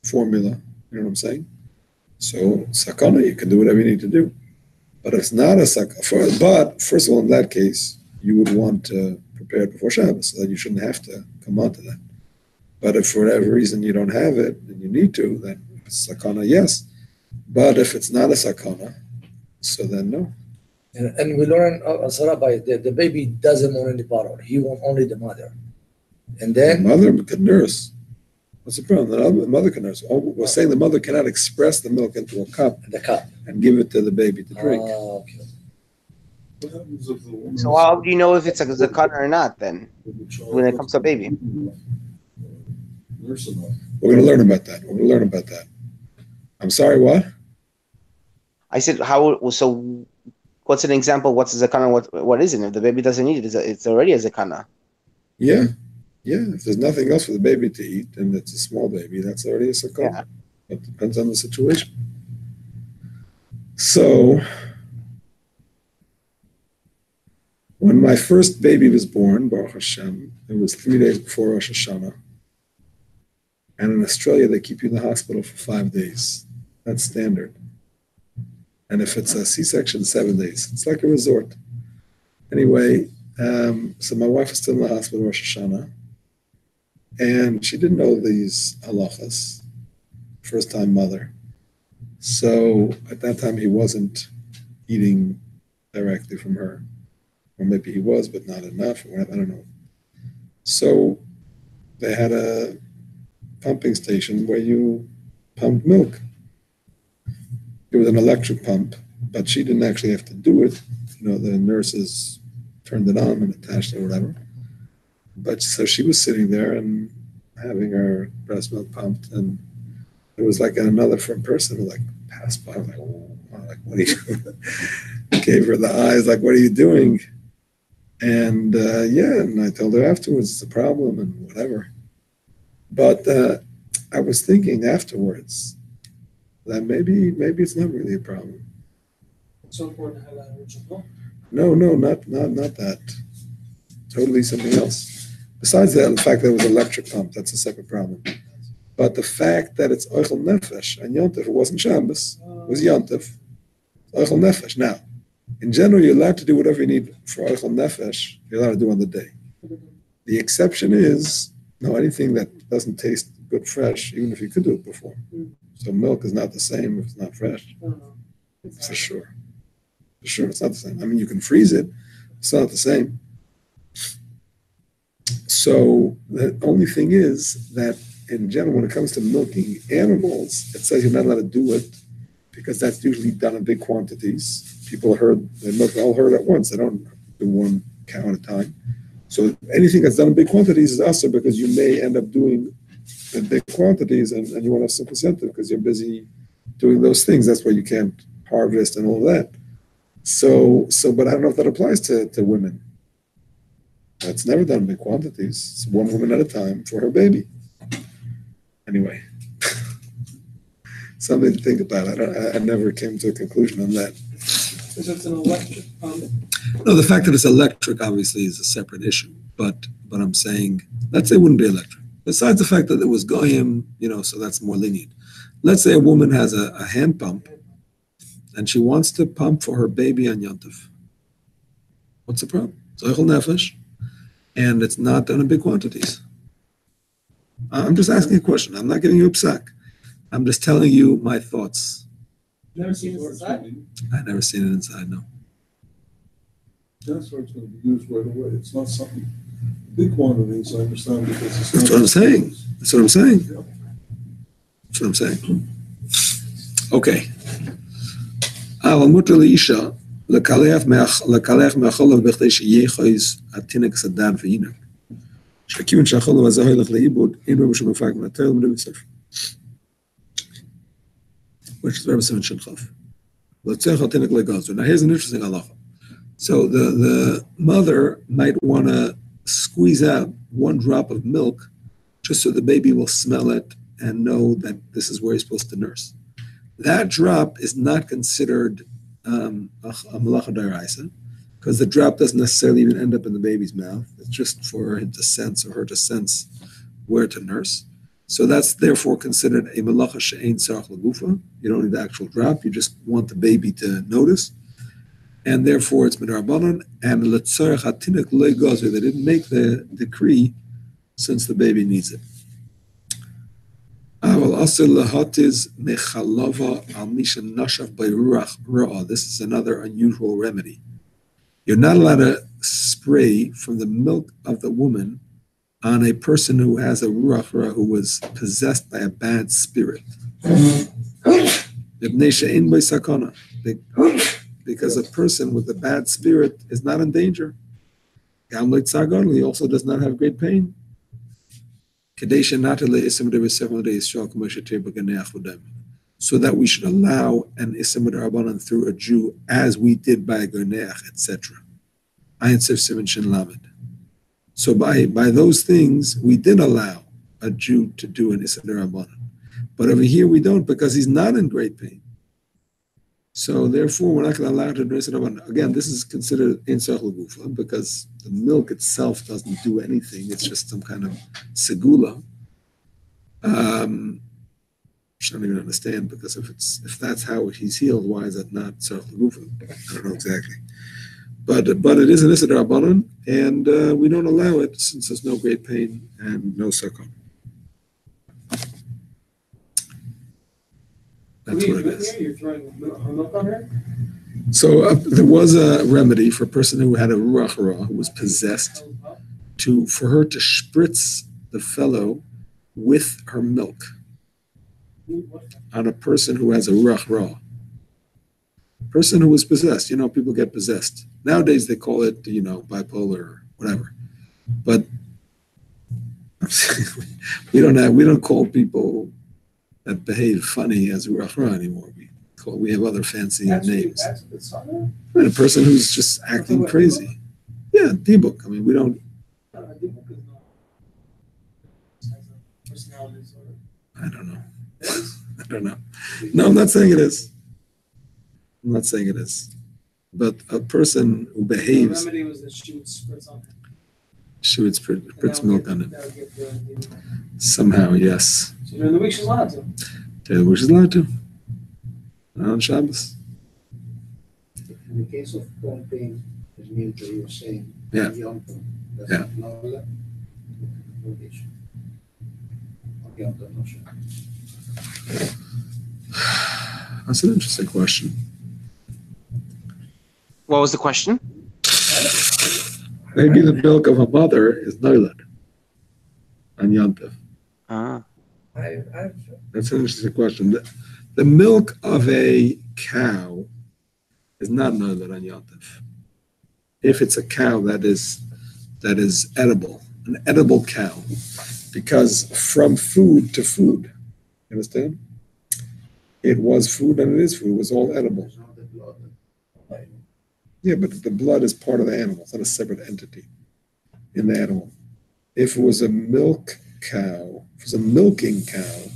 formula. You know what I'm saying? So sakana, you can do whatever you need to do, but it's not a sakana. But first of all, in that case, you would want to prepare it before Shabbos, so that you shouldn't have to come on to that. But if for whatever reason you don't have it and you need to, then if it's sakana, yes. But if it's not a sakana, so then no. And we learn as a rabbi, the baby doesn't want any bottle. He wants only the mother. And then The mother can nurse. What's the problem? The mother can nurse. We're saying the mother cannot express the milk into a cup the cup. and give it to the baby to drink. Okay. What happens if the woman? So how do you know if it's a zakana or not then, when it comes to baby? Nurse enough. We're going to learn about that. I'm sorry, what? I said, so what's an example? What's a zakana? What isn't? If the baby doesn't eat it, it's already a zakana. Yeah. If there's nothing else for the baby to eat and it's a small baby, that's already a sakana. Yeah. It depends on the situation. So, when my first baby was born, Baruch Hashem, it was 3 days before Rosh Hashanah. And in Australia, they keep you in the hospital for 5 days. That's standard. And if it's a C-section, 7 days. It's like a resort. Anyway, so my wife was still in the hospital, Rosh Hashanah, and she didn't know these halachas, first-time mother. So at that time, he wasn't eating directly from her. Or maybe he was, but not enough, or whatever, I don't know. So they had a pumping station where you pumped milk. It was an electric pump, but she didn't actually have to do it. The nurses turned it on and attached it or whatever. But so she was sitting there and having her breast milk pumped, and it was like another person who passed by, like, oh, what are you doing? Gave her the eyes, like, what are you doing? And and I told her afterwards it's a problem and whatever. But I was thinking afterwards that maybe it's not really a problem. It's so important to have that original. No, not that. Totally something else. Besides that, the fact that it was electric pump, that's a separate problem. But the fact that it's Eichel Nefesh and Yontif, it wasn't Shabbos, it was Yontif, Eichel Nefesh. Now, in general, you're allowed to do whatever you need for Eichel Nefesh, you're allowed to do on the day. The exception is, anything that doesn't taste good fresh, even if you could do it before. So milk is not the same if it's not fresh. For sure. For sure, it's not the same. I mean, you can freeze it, it's not the same. So the only thing is that in general, when it comes to milking animals, it says you're not allowed to do it because that's usually done in big quantities. People they milk the whole herd at once. They don't do one cow at a time. So anything that's done in big quantities is also because you may end up doing in big quantities and you want to have some incentive because you're busy doing those things. That's why you can't harvest and all of that. So, but I don't know if that applies to women. That's never done in big quantities. It's one woman at a time for her baby. Anyway, something to think about. I never came to a conclusion on that. Because it's an electric pump. No, the fact that it's electric obviously is a separate issue. But I'm saying, let's say it wouldn't be electric. Besides the fact that it was goyim, so that's more lenient. Let's say a woman has a hand pump and she wants to pump for her baby on Yontif. What's the problem? It's Eichel Nefesh, and it's not done in big quantities. I'm just asking a question. I'm not giving you a psak. I'm just telling you my thoughts. Never seen it inside? I've never seen it inside, no. That's where it's going to be used right away. It's not something big quantities, I understand, because it's That's not. what I'm saying. That's what I'm saying. Yep. That's what I'm saying. Okay. Mutter leisha lekaleach me'acholav b'chtei sheyechois atinek sadan v'yinak. Shakivin shacholav azahoylach leibud in Rebbe Shimon Fag Matel Rebbe Sefer, which is Rebbe Seven Shenchov. L'tzech atinek legazu. Now here's an interesting halacha. So the mother might want to squeeze out one drop of milk just so the baby will smell it and know that this is where he's supposed to nurse. That drop is not considered a malacha d'oraisa because the drop doesn't necessarily even end up in the baby's mouth. It's just for him to sense or her to sense where to nurse. So that's therefore considered a malacha she'ein tzarach l'gufa. You don't need the actual drop. You just want the baby to notice. And therefore it's midrabanan and l'tzarech hatinik le'gazer. They didn't make the decree since the baby needs it. This is another unusual remedy. You're not allowed to spray from the milk of the woman on a person who has a ruach ra, who was possessed by a bad spirit. Because a person with a bad spirit is not in danger. He also does not have great pain. So that we should allow an Isam D'Rabbanan through a Jew as we did by a Gerneach, etc. So by those things, we did allow a Jew to do an Isam D'Rabbanan. But over here we don't because he's not in great pain. So therefore, we're not going to allow him to do Isam D'Rabbanan. Again, this is considered Insach L'Gufa because the milk itself doesn't do anything. It's just some kind of segula. which I don't even understand, because if that's how he's healed, why is that not Tzarech L'Gufa? I don't know exactly. But it is an Issa D'Rabbanan, and we don't allow it since there's no great pain and no sukkah. That's what it is. You're throwing her milk on her? So there was a remedy for a person who had a ruach ra, who was possessed, for her to spritz the fellow with her milk on a person who has a ruach ra. Person who was possessed. People get possessed. Nowadays they call it, bipolar or whatever. But we don't call people that behave funny as ruach ra anymore. We have other fancy names. Right, a person who's just acting crazy. Yeah, dibuk. I mean, we don't. I don't know. I don't know. No, I'm not saying it is. I'm not saying it is. But a person who behaves. The remedy was that she would spritz on him. She would spritz milk on him. Somehow, yes. So during the week she's allowed to. During the week she's allowed to. On Shabbos. In the case of bone pain, as military was saying, Yeah. Yom Tov, that's Yeah. not that. No issue. On Yom Tov, no Shabbos. That's an interesting question. What was the question? Maybe the milk of a mother is noilad on Yom Tov. Ah. That's an interesting question. The milk of a cow is not noilad on Yom Tov. If it's a cow that is edible, an edible cow, because from food to food, you understand? It was food and it is food. It was all edible. There's not the blood. Yeah, but the blood is part of the animal. It's not a separate entity in the animal. If it was a milk cow, if it was a milking cow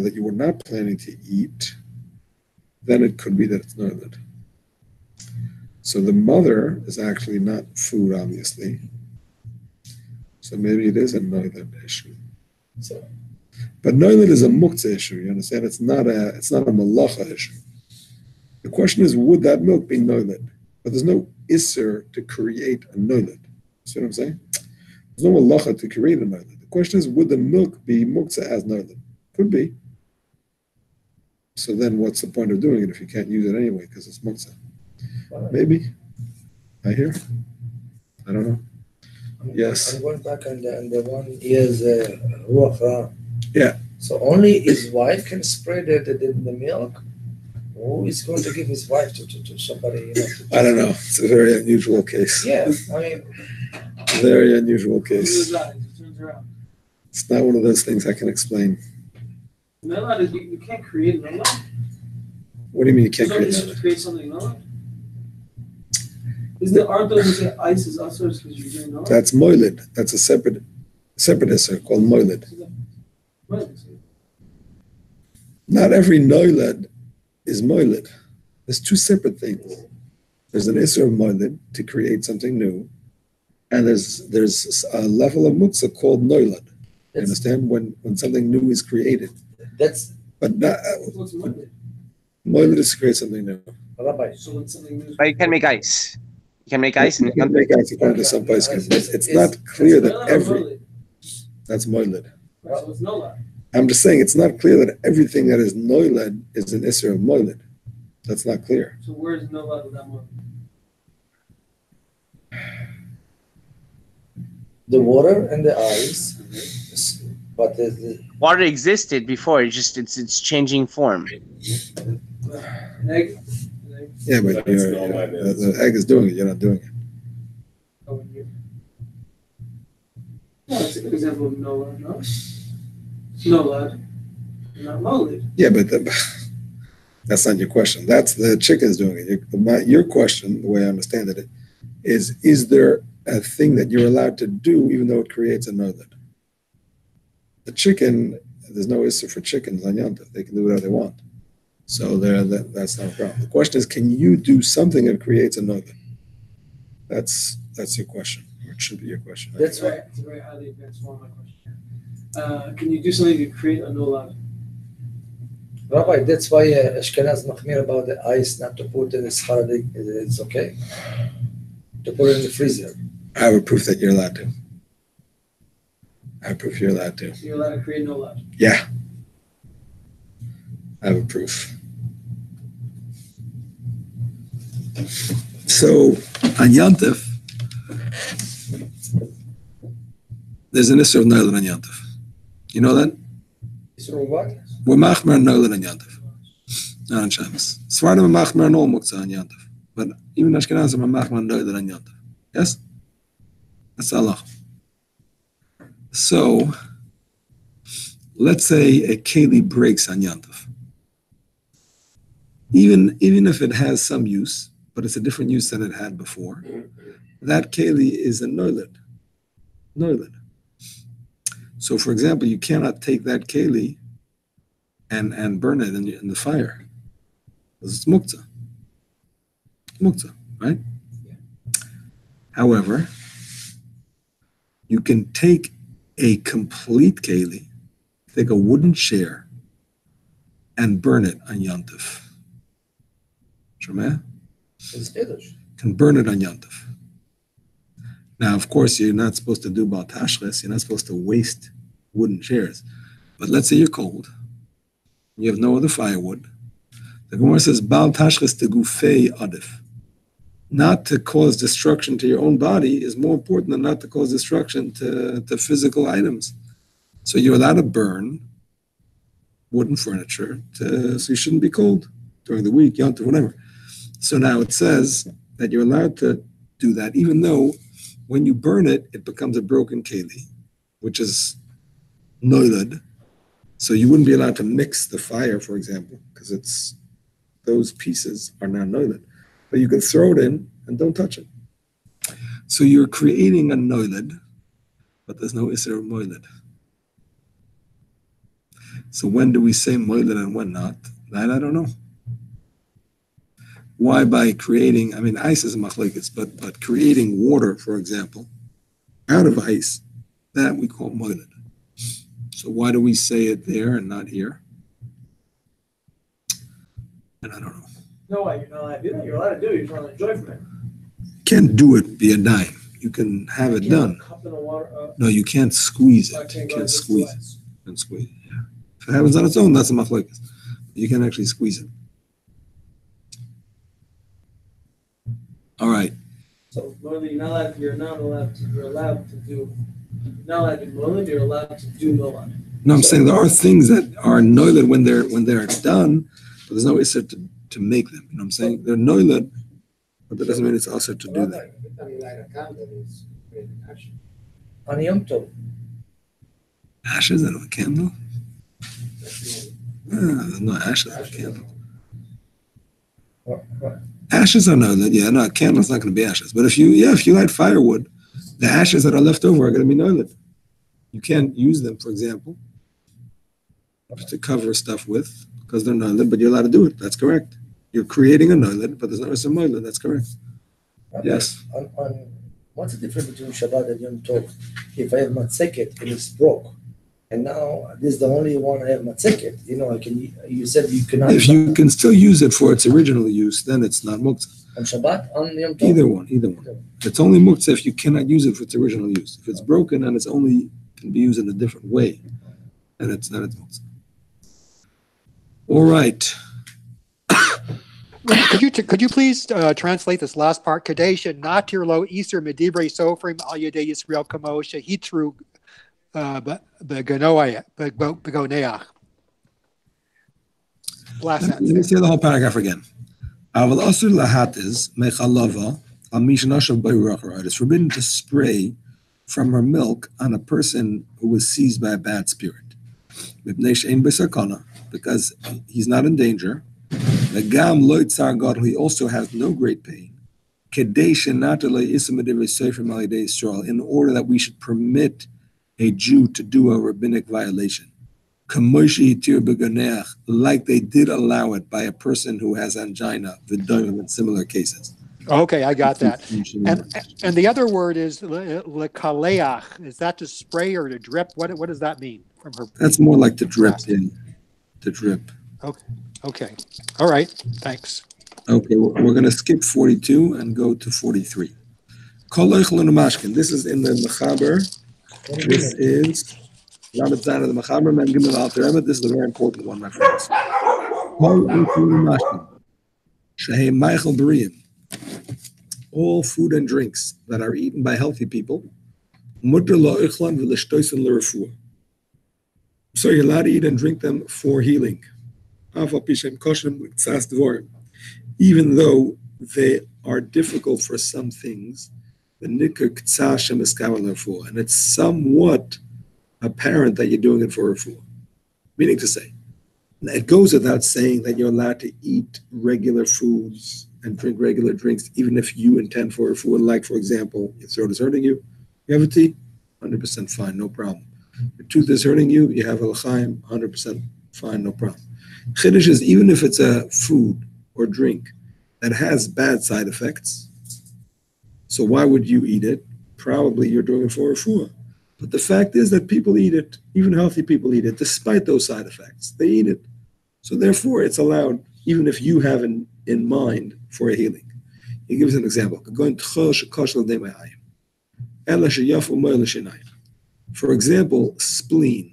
that you were not planning to eat, then it could be that it's noilad. So the mother is actually not food, obviously. So maybe it is a noilad issue. But noilad is a muktzah issue. You understand? It's not a malacha issue. The question is, would that milk be noilad? But there's no isser to create a noilad. See what I'm saying? There's no malacha to create a noilad. The question is, would the milk be muktzah as noilad? Could be. So then what's the point of doing it if you can't use it anyway because it's muktzah? Maybe. I hear. I don't know. Yes. I'm going back on the 1 year's ruach ra. Yeah. So only his wife can spray the milk. Who is going to give his wife to somebody? I don't know. It's a very unusual case. Yeah, I mean. Very unusual case. It's not one of those things I can explain. You can't create an Allah. What do you mean you can't create that? that? Create something Allah. Aren't those who say ice is usher because you're doing Allah? That's moilid. That's a separate isser called moilid. Not every noilad is moilid. There's two separate things. There's an isser of moilid to create something new, and there's a level of muktzah called noilad. You understand? When something new is created. But not moilid is to create something new. So when something new. But you can make ice. You can make ice. You can make ice according to some place. It's not clear that every. That's moilid. So it's no. I'm just saying it's not clear that everything that is noilad is an isser of moilid. That's not clear. So where is no with that one? The water and the ice, but the Water existed before. It's changing form. An egg. Yeah, but the egg is doing it. You're not doing it. Over here. No, it's a good example of no lad, no? No lad. Not molded. Yeah, but that's not your question. That's the chicken's doing it. Your question, the way I understand it, is there a thing that you're allowed to do even though it creates a noilad? The chicken, there's no issue for chickens on Yom Tov. They can do whatever they want. So that's not a problem. The question is, can you do something that creates a noilad? That's your question. Or it should be your question. That's right. It's a very highly advanced form of my question. can you do something to create a nolad? Rabbi, that's why Ashkenaz Machmir about the ice not to put in the Sephardic. It's okay to put it in the freezer. I have a proof that you're allowed to. I have proof you're allowed to. So you're allowed to create nolad. Yeah. I have a proof. So on Yantif, there's an issue of Noilan on Yantif. You know that? So what? We're machmer Noilan on Yantif. Not on Shabbos. Svardim are machmer on all muktzah on Yantif. But even Ashkenazim are machmer Noilan on Yantif. Yes? That's Allah. So, let's say a keli breaks on Yantif. Even if it has some use, but it's a different use than it had before, that keli is a noilid. Noilid. So, for example, you cannot take that keli and burn it in the fire. Because it's muktzah. Muktzah, right? Yeah. However, you can take a complete keli, take a wooden chair, and burn it on Yantif. Shomeh? Can burn it on Yantif. Now, of course, you're not supposed to do Baal Tashchis. You're not supposed to waste wooden chairs. But let's say you're cold. You have no other firewood. The Gemara says, Baal Tashchis tegufei adif. Not to cause destruction to your own body is more important than not to cause destruction to physical items. So you're allowed to burn wooden furniture, so you shouldn't be cold during the week, Yom Tov, whatever. So now it says that you're allowed to do that, even though when you burn it, it becomes a broken keli, which is noilad. So you wouldn't be allowed to mix the fire, for example, because those pieces are now noilad. But you can throw it in and don't touch it. So you're creating a noilad, but there's no isser of moilad. So when do we say moilad and when not? That I don't know. Why by creating, ice is a machlekes, but creating water, for example, out of ice, that we call moilad. So why do we say it there and not here? And I don't know. No way, you're not allowed to do that. You're allowed to do it. You're trying to enjoy from it. Can't do it via dime. You can have it done. Cup in the water, No, you can't squeeze it. You can't squeeze it. You can squeeze it, yeah. If it happens on its own, that's a machlekes. You can actually squeeze it. All right. So normally you're not allowed to do moilad, you're allowed to do nolad. No, I'm saying there are things that are noilad when they're done, but there's no issue to make them. You know what I'm saying? They're noilad, but that doesn't mean it's also to do that. On Yom Tov. Ashes out of a candle? There's no ashes out of a candle. What? Ashes are noilad. Yeah, no, a candle's not going to be ashes. But if you light firewood, the ashes that are left over are going to be noilad. You can't use them, for example, to cover stuff with, because they're noilad, but you're allowed to do it. That's correct. You're creating a noilad, but there's no some noilad. That's correct. Yes. On what's the difference between Shabbat and Yom Tov? If I have matzeket and it's broke, and now this is the only one I have matzeket, you said you cannot. If you can still use it for its original use, then it's not muktzah. On Shabbat, on Yom Tov? Either one. It's only muktzah if you cannot use it for its original use. If it's broken and it's only can be used in a different way, then it's not its muktzah. All right. Could you please translate this last part? Kadesh natir lo iser medibrei sofrim al yedei Yisrael kamo shehitru begoneach. Last sentence. Let me say the whole paragraph again. Aval asur lahatiz mechalava al mishnashav b'yurachar. It's forbidden to spray from her milk on a person who was seized by a bad spirit. Mipnei she'ein b'sakana, because he's not in danger. V'gam lo yitzar gadol, he also has no great pain. Kedei she'nata lo yisam b'divrei sofrim al yedei Yisrael, in order that we should permit a Jew to do a rabbinic violation. Kamoshi yitir begoneach, like they did allow it by a person who has angina, v'doim, in similar cases. Okay, I got that. And the other word is lekaleach. Is that to spray or to drip? What does that mean from her? That's more like the drip, yeah. The drip. Okay. All right. Thanks. Okay, we're going to skip 42 and go to 43. This is in the Mechaber. This is Lamed Zayin of the Mechaber, Mem Gimel Alter Rebbe. This is a very important one, my friends. All food and drinks that are eaten by healthy people, so you're allowed to eat and drink them for healing. Even though they are difficult for some things, and it's somewhat apparent that you're doing it for refuah. Meaning to say, it goes without saying that you're allowed to eat regular foods and drink regular drinks, even if you intend for refuah. Like, for example, your throat is hurting you, you have a tea, 100% fine, no problem. Your tooth is hurting you, you have a l'chaim, 100% fine, no problem. Chiddush is, even if it's a food or drink that has bad side effects, so why would you eat it? Probably you're doing it for refuah. But the fact is that people eat it, even healthy people eat it, despite those side effects. They eat it. So therefore, it's allowed, even if you have in mind for a healing. He gives an example. For example, spleen.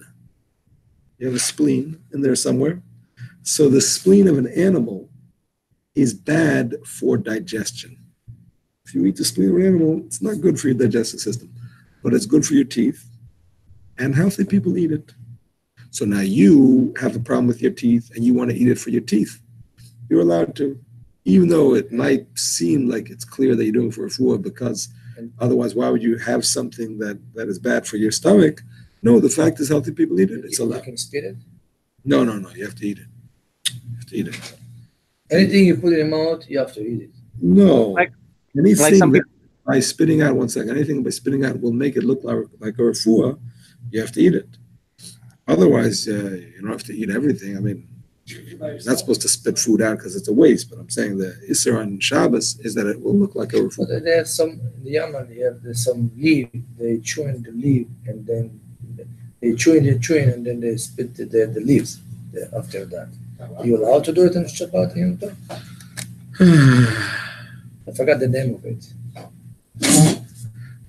You have a spleen in there somewhere. So the spleen of an animal is bad for digestion. If you eat the spleen of an animal, it's not good for your digestive system, but it's good for your teeth. And healthy people eat it. So now you have a problem with your teeth and you want to eat it for your teeth. You're allowed to, even though it might seem like it's clear that you're doing it for refuah, because otherwise, why would you have something that is bad for your stomach? No, the fact is healthy people eat it. It's allowed. You can spit it? No. You have to eat it. You have to eat it. Anything you put in your mouth, you have to eat it. No. Anything like by spitting out, 1 second, anything by spitting out will make it look like a refuah, you have to eat it. Otherwise, you don't have to eat everything. I mean, you're not supposed to spit food out because it's a waste, but I'm saying the Isser on Shabbos is that it will look like a refuah. But they have some, in the Yemen, there's some leaf, they chew in the leaf, and then they chew and then they spit the leaves after that. Are you allowed to do it in Shabbat? I forgot the name of it.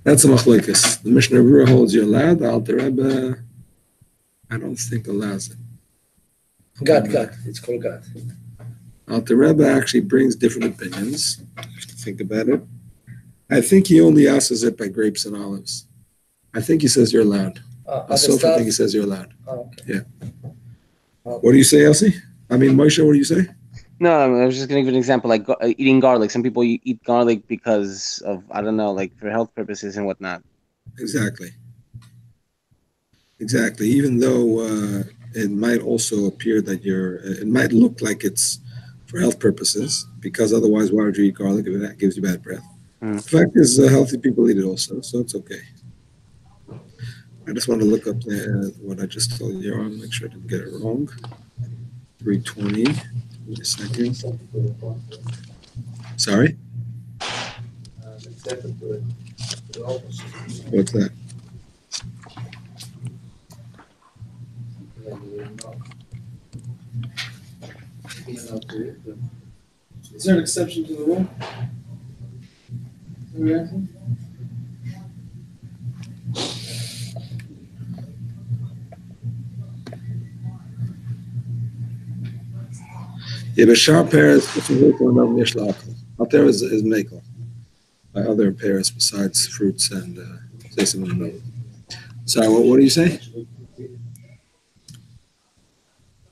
That's a machlokes. The Mishnah Berurah holds you allowed. The Alter Rebbe, I don't think allows it. God. It's called God. Alter Rebbe actually brings different opinions. I have to think about it. I think he only asks it by grapes and olives. I think he says you're allowed. I think he says you're allowed. Oh, okay. Yeah. What do you say, Elsie? I mean, Moshe, what do you say? No, I was just going to give an example, like eating garlic. Some people eat garlic because of, I don't know, like for health purposes and whatnot. Exactly. Even though it might also appear that it might look like it's for health purposes, because otherwise, why would you eat garlic if that gives you bad breath? The fact is, healthy people eat it also, so it's okay. I just want to look up what I just told you. I'll make sure I didn't get it wrong. 320. Wait a second. Sorry? What's that? Is there an exception to the rule? Yeah, but sharp pears, out there is makel by other pears besides fruits and sesame and milk. Sorry, what do you say?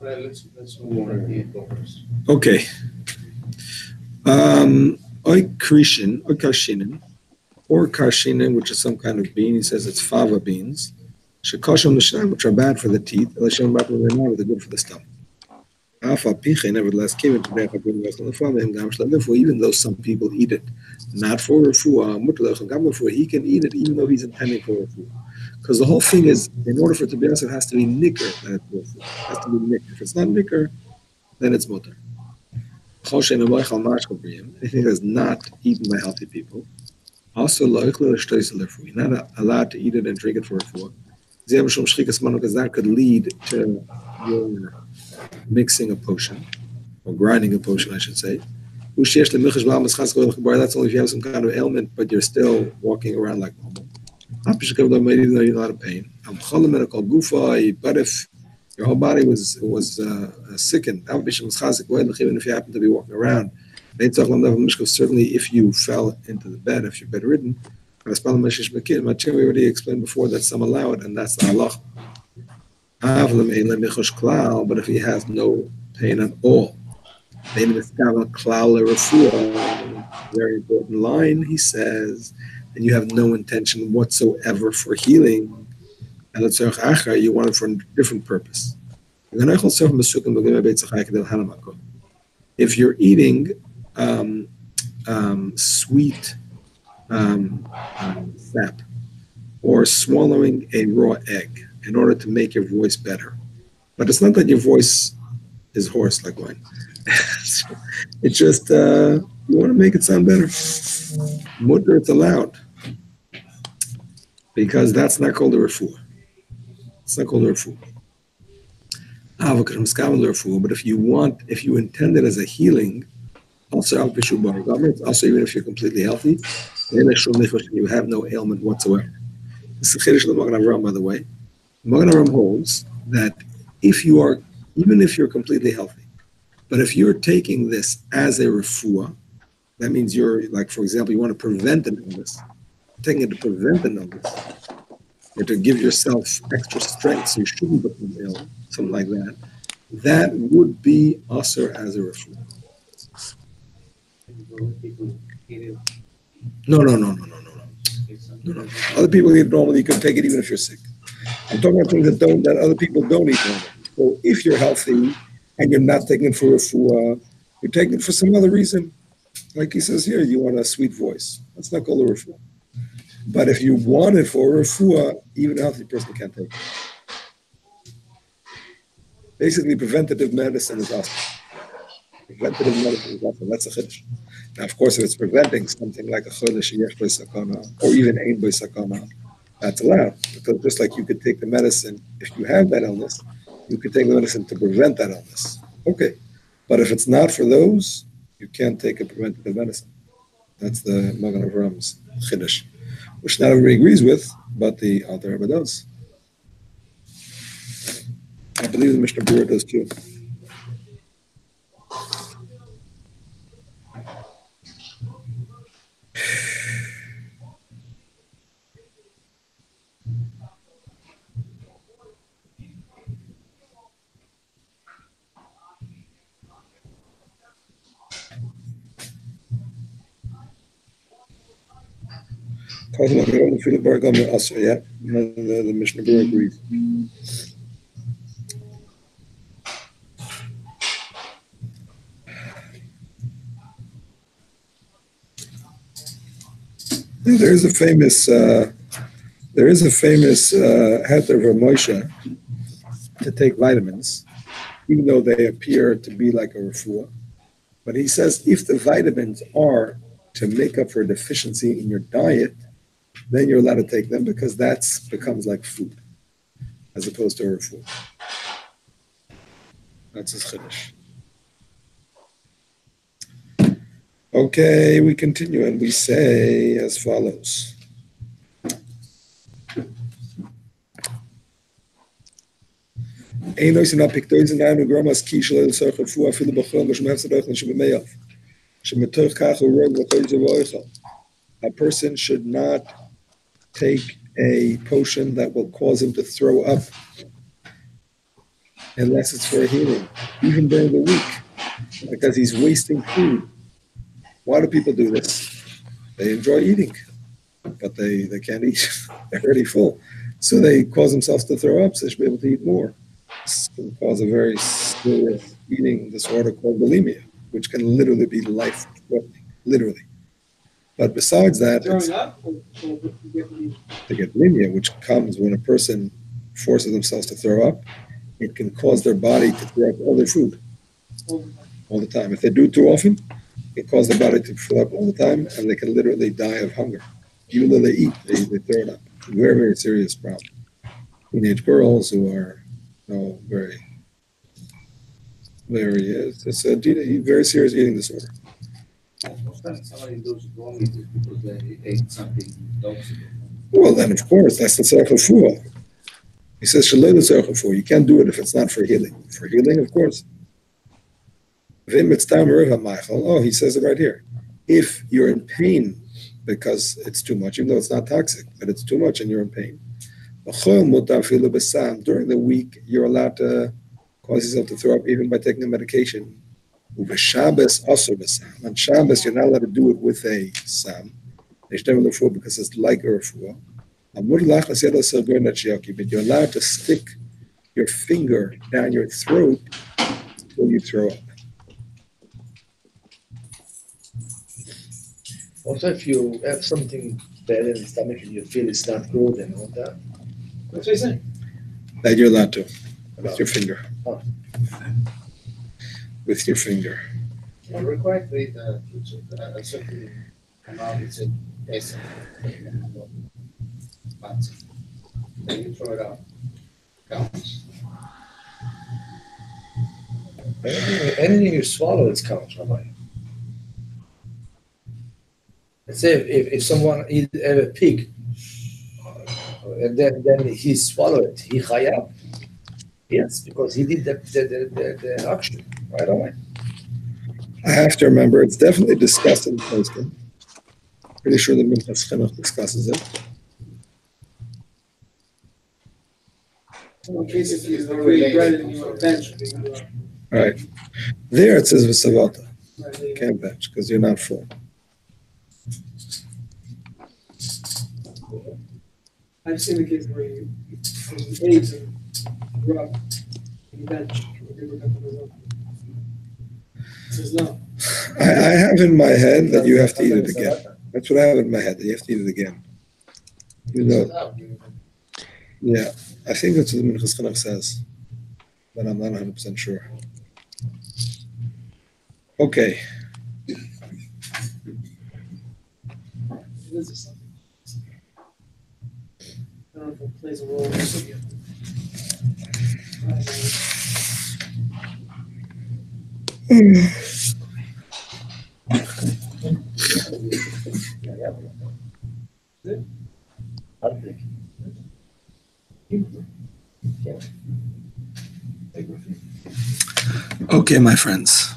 Let's move on to the first. Okay. Karshinin, which is some kind of bean. He says it's fava beans. Which are bad for the teeth. They're good for the stomach. Nevertheless, even though some people eat it, not for refuah, he can eat it even though he's intending for refuah. Because the whole thing is, in order for it to be honest, it has to be nicker. It has to be nicker. If it's not nicker, then it's mutter. anything that's not eaten by healthy people. Also, you're not allowed to eat it and drink it for refuah. Because that could lead to your mixing a potion, or grinding a potion, I should say. That's only if you have some kind of ailment, but you're still walking around like normal. Even though you're not in pain. But if your whole body was sickened, even if you happen to be walking around, certainly if you fell into the bed, if you're bedridden, we already explained before that some allow it, and that's the halach. But if he has no pain at all, very important line, he says, and you have no intention whatsoever for healing, and you want it for a different purpose. If you're eating sweet sap or swallowing a raw egg in order to make your voice better, but it's not that your voice is hoarse like mine. It's just you want to make it sound better. Mutter, it's allowed, because that's not called a refuah. It's not called a refuah. But if you intend it as a healing, also even if you're completely healthy, you have no ailment whatsoever. This is the Chiddush of the Magen Avraham, by the way. Magen Avraham holds that even if you're completely healthy, but if you're taking this as a refuah, that means you're, like, for example, you want to prevent an illness, taking it to prevent an illness, or to give yourself extra strength so you shouldn't become ill, something like that, that would be asur as a refuah. No. Other people eat normally. You can take it even if you're sick. I'm talking about things that other people don't eat normally. So if you're healthy and you're not taking it for refuah, you're taking it for some other reason. Like he says here, you want a sweet voice. That's not called a refuah. But if you want it for refuah, even a healthy person can't take it. Basically, preventative medicine is awesome. Preventative medicine is awesome. That's a chiddush. Now, of course, if it's preventing something like a chodesh yesh by sakana, or even ein by sakana, that's allowed. Because just like you could take the medicine, if you have that illness, you could take the medicine to prevent that illness. Okay. But if it's not for those, you can't take a preventative medicine. That's the Magen Avraham's chiddush, which not everybody agrees with, but the Alter Rebbe does. I believe the Mishnah Berurah does too. Yeah, the Mishnah Berurah agrees. There is a famous heter of Moshe to take vitamins, even though they appear to be like a refuah. But he says if the vitamins are to make up for a deficiency in your diet, then you're allowed to take them, because that becomes like food, as opposed to a refuah. That's his chiddush. Okay, we continue and we say as follows. A person should not take a potion that will cause him to throw up unless it's for healing, even during the week, because he's wasting food. Why do people do this? They enjoy eating, but they can't eat. They're already full. So they cause themselves to throw up so they should be able to eat more. This can cause a very serious eating disorder called bulimia, which can literally be life-threatening, literally. But besides that, to get bulimia, which comes when a person forces themselves to throw up, it can cause their body to throw up all their food. all the time. If they do it too often, it causes the body to fill up all the time, and they can literally die of hunger. Even though they eat, they throw it up. Very, very serious problem. Teenage girls who are, very, it's a very serious eating disorder. Most times somebody does wrong is because they ate something toxic. Well, then, of course, that's the tzarech refuah. He says, shalei l'tzarech refuah. You can't do it if it's not for healing. For healing, of course. Vim etztam reva ma'achal. Oh, he says it right here. If you're in pain because it's too much, even though it's not toxic, but it's too much and you're in pain. During the week, you're allowed to cause yourself to throw up even by taking a medication. On Shabbos, you're not allowed to do it with a sam. Because it's like a refuah. But you're allowed to stick your finger down your throat until you throw up. Also, if you have something bad in the stomach and you feel it's not good and all that. What's he saying? That you're allowed to, with your finger. Oh. With your finger. I'm required to eat a certain amount, it's a taste. But then you throw it out. Counts. Anything you swallow, it counts, Rabbi. Let's say if someone eat a pig, and then he swallowed it, he chayab. Yes, because he did the action right away. I have to remember, it's definitely discussed in the posting. Pretty sure the Minchas Chinuch discusses it. In case if you create bread and you bench. Right. There it says v'savata. You can't bench because you're not full. I've seen the case where you ate and rub and bench. It says no. I have in my head that you have to eat it again. That's what I have in my head, that you have to eat it again. You know, yeah, I think that's what the Minchas Chinuch says, but I'm not 100% sure. Okay. This is something. I don't know if it plays a role in this again. Okay, my friends.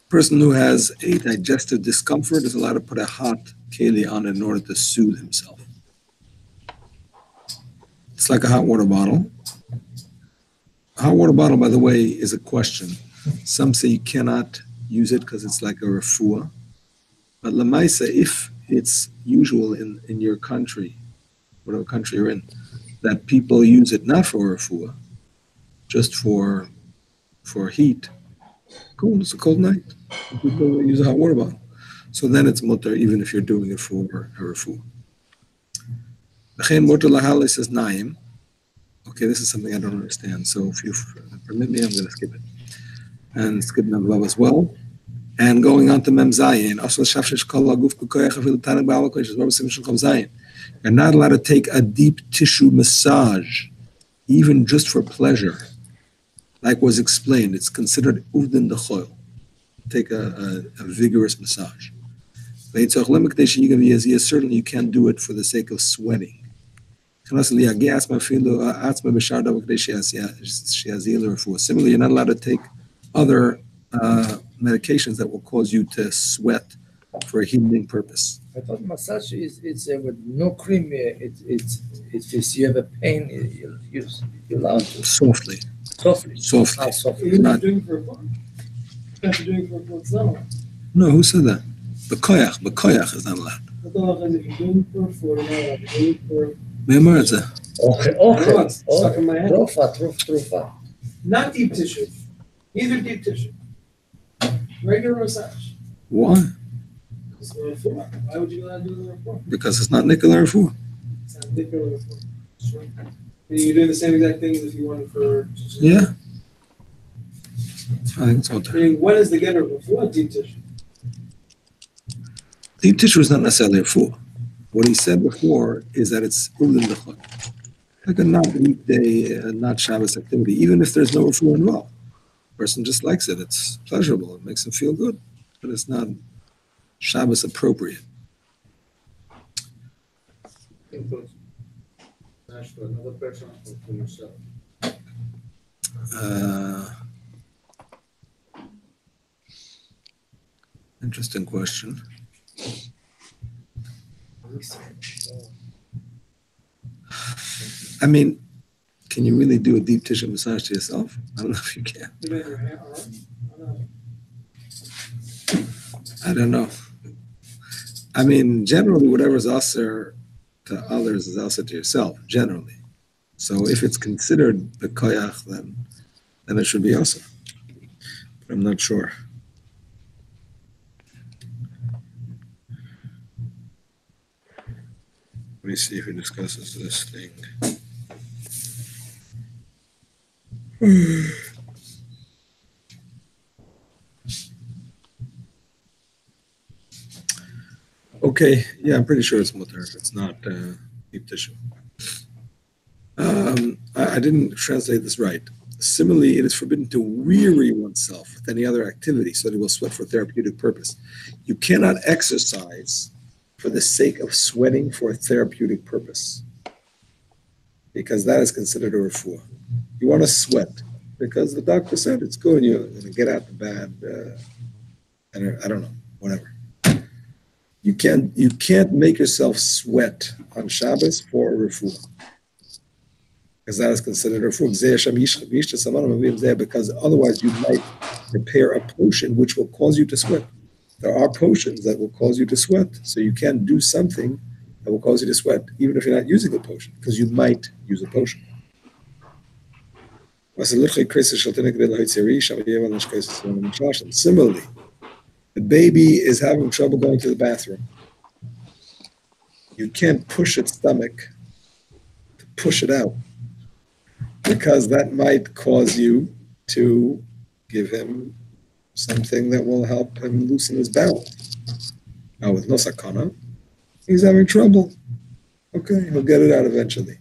Person who has a digestive discomfort is allowed to put a hot keli on it in order to soothe himself. It's like a hot water bottle. A hot water bottle, by the way, is a question. Some say you cannot use it because it's like a refuah. But lamaisa, if it's usual in your country, whatever country you're in, that people use it not for refuah, just for heat. Cool, it's a cold night. People use a hot water bottle. So then it's mutter, even if you're doing it for a refuah. V'chein mutter lahal says naim. Okay, this is something I don't understand. So if you permit me, I'm going to skip it. And skip Mem Vav as well. And going on to Mem Zayin. You're not allowed to take a deep tissue massage, even just for pleasure. Like was explained, it's considered uvdin dechoil. Take a vigorous massage. Certainly you can't do it for the sake of sweating. Similarly, you're not allowed to take other medications that will cause you to sweat for a healing purpose. I thought massage is with no cream. It's if you have a pain, you allow it. Softly. Softly. You're not doing it for a fun. You're doing it for a fun. It's not allowed. No, who said that? B'koyach is not allowed. I thought if you're doing it for a fun, you're not allowed. You're doing it for... Okay. Stuck in my head. Trufa. Not deep tissue. Neither deep tissue. Regular massage. Why? Why would you not do the report? Because it's not Nicola Refuah. It's not particular refuah. Sure. And you're doing the same exact thing as you wanted for. Yeah. I think so. Meaning, what is the getter before deep tissue? Deep tissue is not necessarily a fool. What he said before is that it's like a not weekday, not Shabbos activity, even if there's no refuah involved. The person just likes it. It's pleasurable. It makes them feel good, but it's not Shabbos appropriate. I think those dash to another person or to yourself. Interesting question. I mean, can you really do a deep tissue massage to yourself? I don't know if you can. I don't know. I mean, generally, whatever is aser to others is aser to yourself, generally. So if it's considered the koyach, then it should be aser. But I'm not sure. Let me see if he discusses this thing. Okay, yeah, I'm pretty sure it's mutter. It's not deep tissue. I didn't translate this right. Similarly, it is forbidden to weary oneself with any other activity so that he will sweat for therapeutic purpose. You cannot exercise for the sake of sweating for a therapeutic purpose, because that is considered a refuah. You want to sweat because the doctor said it's good, you're going to get out the bad, and I don't know, whatever. You can't make yourself sweat on Shabbos for a refuah, because that is considered a refuah. Because otherwise you might prepare a potion which will cause you to sweat. There are potions that will cause you to sweat, so you can't do something that will cause you to sweat, even if you're not using a potion, because you might use a potion. Similarly, the baby is having trouble going to the bathroom. You can't push its stomach to push it out, because that might cause you to give him something that will help him loosen his bowel. Now with no sakana, he's having trouble. Okay, he'll get it out eventually.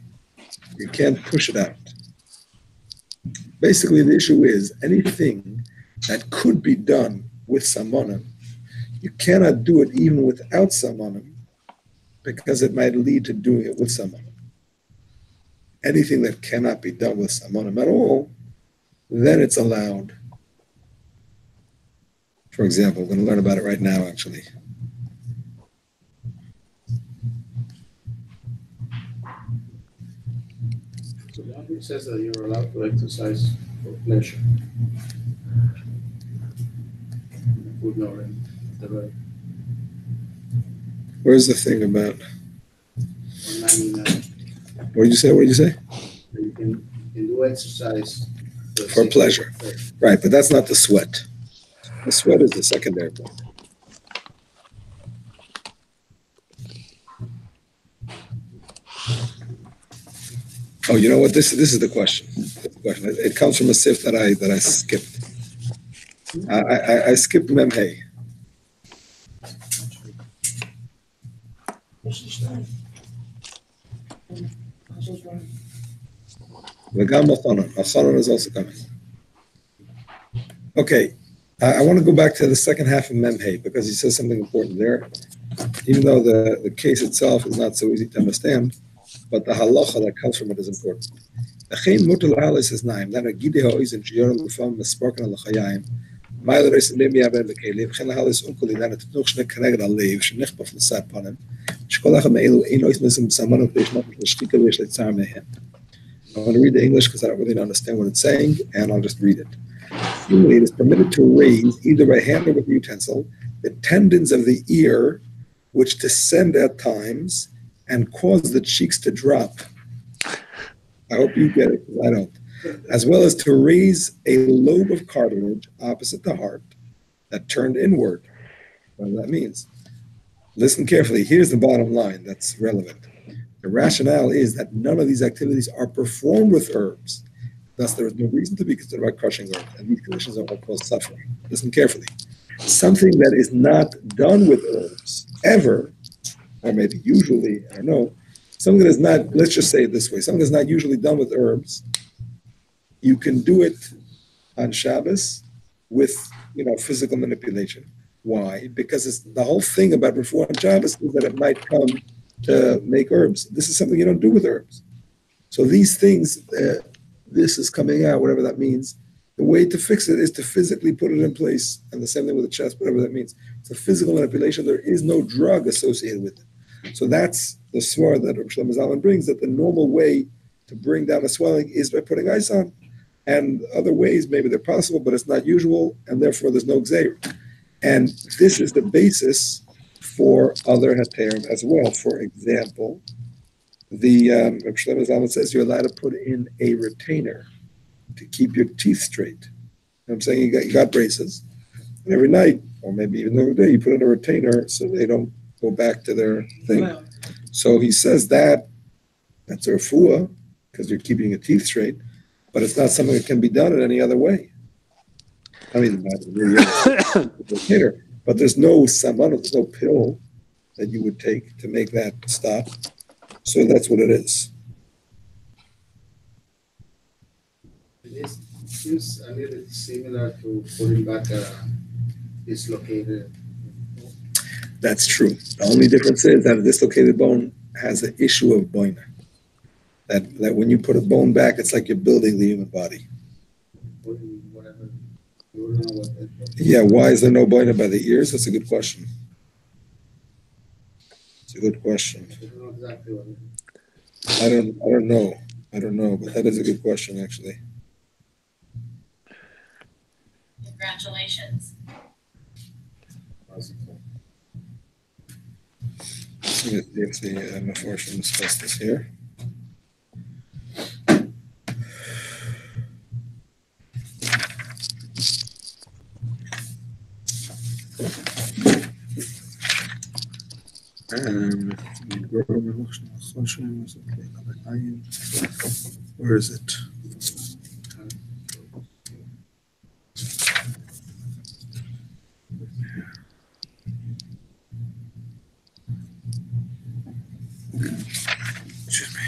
You can't push it out. Basically, the issue is anything that could be done with samanim, you cannot do it even without samanim, because it might lead to doing it with samanim. Anything that cannot be done with samanim at all, then it's allowed. For example, we're going to learn about it right now, actually. So the Bible says that you're allowed to exercise for pleasure. Footnote in the right. Where's the thing about? 99. What did you say? You can do exercise For pleasure. Right, but that's not the sweat. The sweat is the secondary point. Oh, you know what? This is the question. It comes from a sif that I skipped. I skipped memhei. V'gam Achanon. Achanon is also coming. Okay, I want to go back to the second half of memhei because he says something important there. Even though the case itself is not so easy to understand, but the halacha that comes from it is important. Then a gide ha'oizen sheyoram l'fam mesparken al chayim. Ma'il reis memi yaben lekelev. Chen halis unkoli dan etnuch shne keneged alev shenichbaf l'sad panem. Shkol echem me'elu ein ois nisim b'samanu b'ishmat l'shchika v'yesh l'tzar mehem. I want to read the English because I don't really understand what it's saying, and I'll just read it. Humanly, it is permitted to raise, either by hand or with a utensil, the tendons of the ear, which descend at times and cause the cheeks to drop. I hope you get it, because I don't. As well as to raise a lobe of cartilage opposite the heart that turned inward. What that means. Listen carefully. Here's the bottom line that's relevant. The rationale is that none of these activities are performed with herbs. Thus, there is no reason to be concerned about crushing herbs, and these conditions are what cause suffering. Listen carefully. Something that is not done with herbs ever, or maybe usually, I don't know, something that is not, let's just say it this way, something that's not usually done with herbs, you can do it on Shabbos with, physical manipulation. Why? Because it's the whole thing about refuah on Shabbos is that it might come to make herbs. This is something you don't do with herbs. So these things, this is coming out, whatever that means. The way to fix it is to physically put it in place. And the same thing with the chest, whatever that means. It's a physical manipulation. There is no drug associated with it. So that's the swar that Rav Shlomo Zalman brings, that the normal way to bring down the swelling is by putting ice on. And other ways, maybe they're possible, but it's not usual, and therefore there's no gzeir. And this is the basis for other heterim as well. For example, the Rav Shlomo Zalman says you're allowed to put in a retainer to keep your teeth straight. You know what I'm saying? You got braces, and every night, or maybe even every day, you put in a retainer so they don't go back to their thing. So he says that's a refuah, because you're keeping your teeth straight, but it's not something that can be done in any other way. I mean, not really retainer, but there's no pill that you would take to make that stop. So that's what it is. It seems a little similar to putting back a dislocated. That's true. The only difference is that a dislocated bone has the issue of boina. That when you put a bone back, it's like you're building the human body. Whatever. You don't know what that. Yeah, why is there no boina by the ears? That's a good question. It's a good question. I don't know exactly what it is. I don't know, but that is a good question, actually. Congratulations. Let's see, I'm unfortunately discuss this here. Where is it? Excuse me.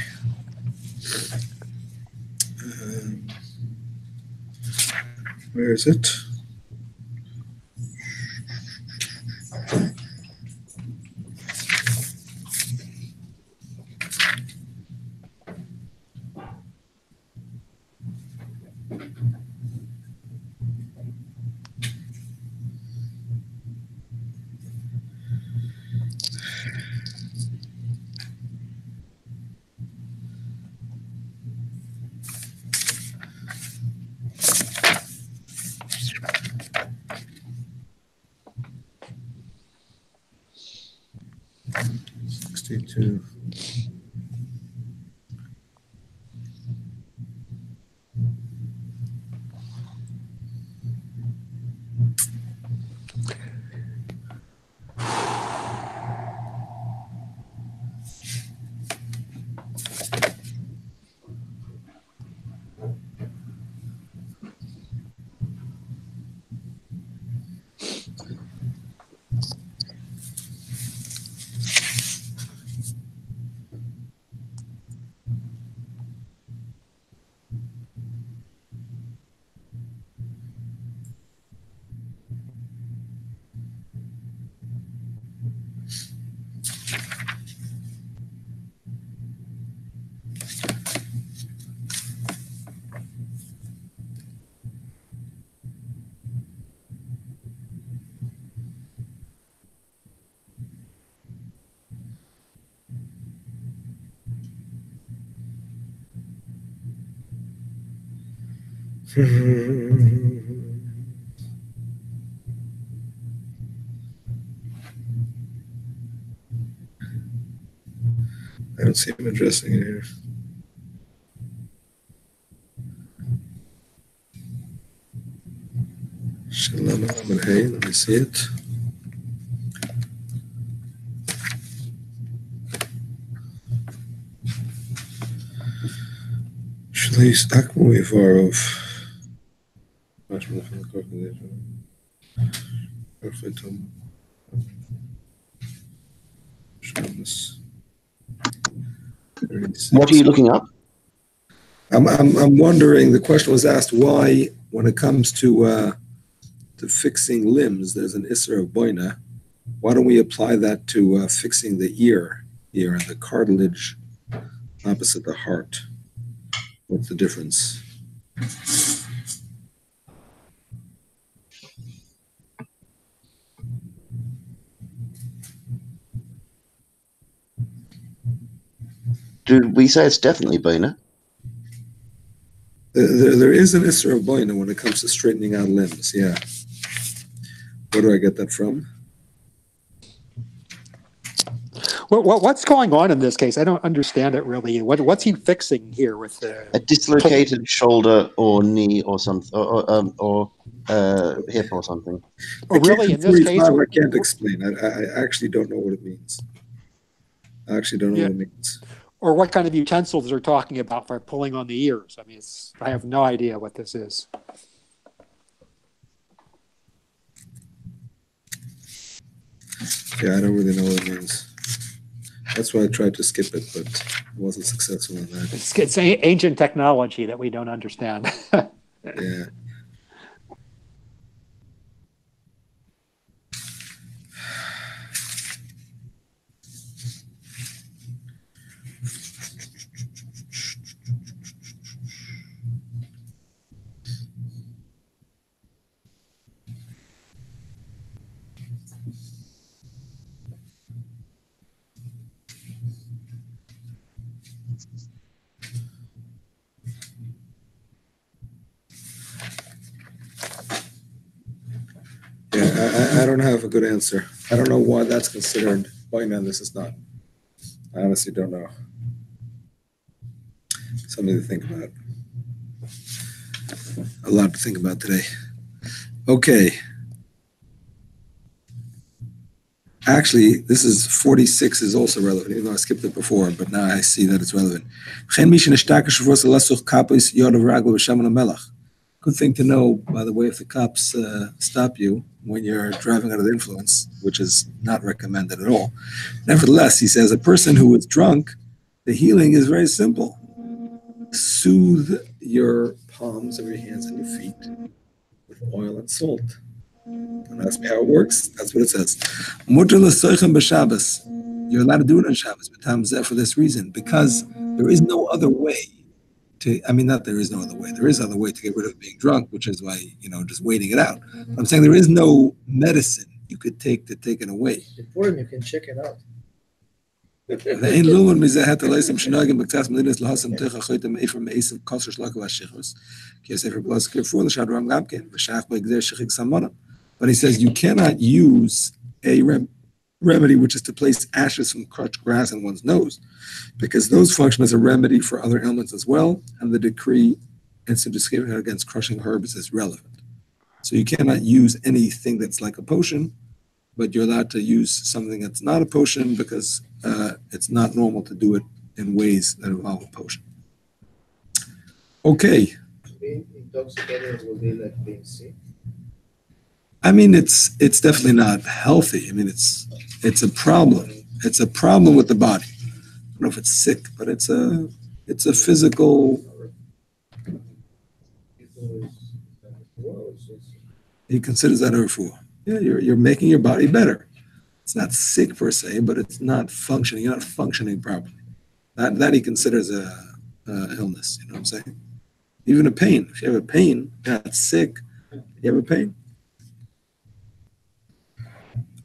Where is it? Two. I don't see him addressing it here. Shalom Amar Hey, let me see it. Please, Akmu Ivarov. What are you looking up? I'm wondering. The question was asked why, when it comes to fixing limbs, there's an Isser of Boina. Why don't we apply that to fixing the ear and the cartilage opposite the heart? What's the difference? Did we say it's definitely Boina? There is an Isser of Boina when it comes to straightening out limbs, yeah. Where do I get that from? What's going on in this case? I don't understand it really. What's he fixing here with the A dislocated shoulder or knee or something, or hip or something. Oh, really? In this case, I can't explain. I actually don't know what it means. I actually don't know what it means. Or what kind of utensils they're talking about for pulling on the ears. I mean, I have no idea what this is. Yeah, I don't really know what it means. That's why I tried to skip it, but wasn't successful in that. It's ancient technology that we don't understand. Yeah. Yeah, I don't have a good answer. I don't know why that's considered Boina and this is not. I honestly don't know. Something to think about. A lot to think about today. Okay. Actually, this is 46 is also relevant, even though I skipped it before, but now I see that it's relevant. Good thing to know, by the way, if the cops stop you when you're driving under the influence, which is not recommended at all. Nevertheless, he says, a person who is drunk, the healing is very simple. Soothe your palms of your hands and your feet with oil and salt. Don't ask me how it works. That's what it says. You're allowed to do it on Shabbos, but for this reason, because there is no other way not there is no other way. There is other way to get rid of being drunk, which is why, just waiting it out. But I'm saying there is no medicine you could take to take it away. The Purim, you can check it out. But he says you cannot use a remedy, which is to place ashes from crushed grass in one's nose, because those function as a remedy for other ailments as well, and the decree instituted against crushing herbs is relevant. So you cannot use anything that's like a potion, but you're allowed to use something that's not a potion because it's not normal to do it in ways that involve a potion. Okay. Being intoxicated will be like being sick. It's definitely not healthy. It's a problem. It's a problem with the body. I don't know if it's sick, but it's a physical. He considers that a refuah. Yeah, you're making your body better. It's not sick per se, but it's not functioning. You're not functioning properly. That he considers a illness. You know what I'm saying? Even a pain. If you have a pain, you're not sick. You have a pain.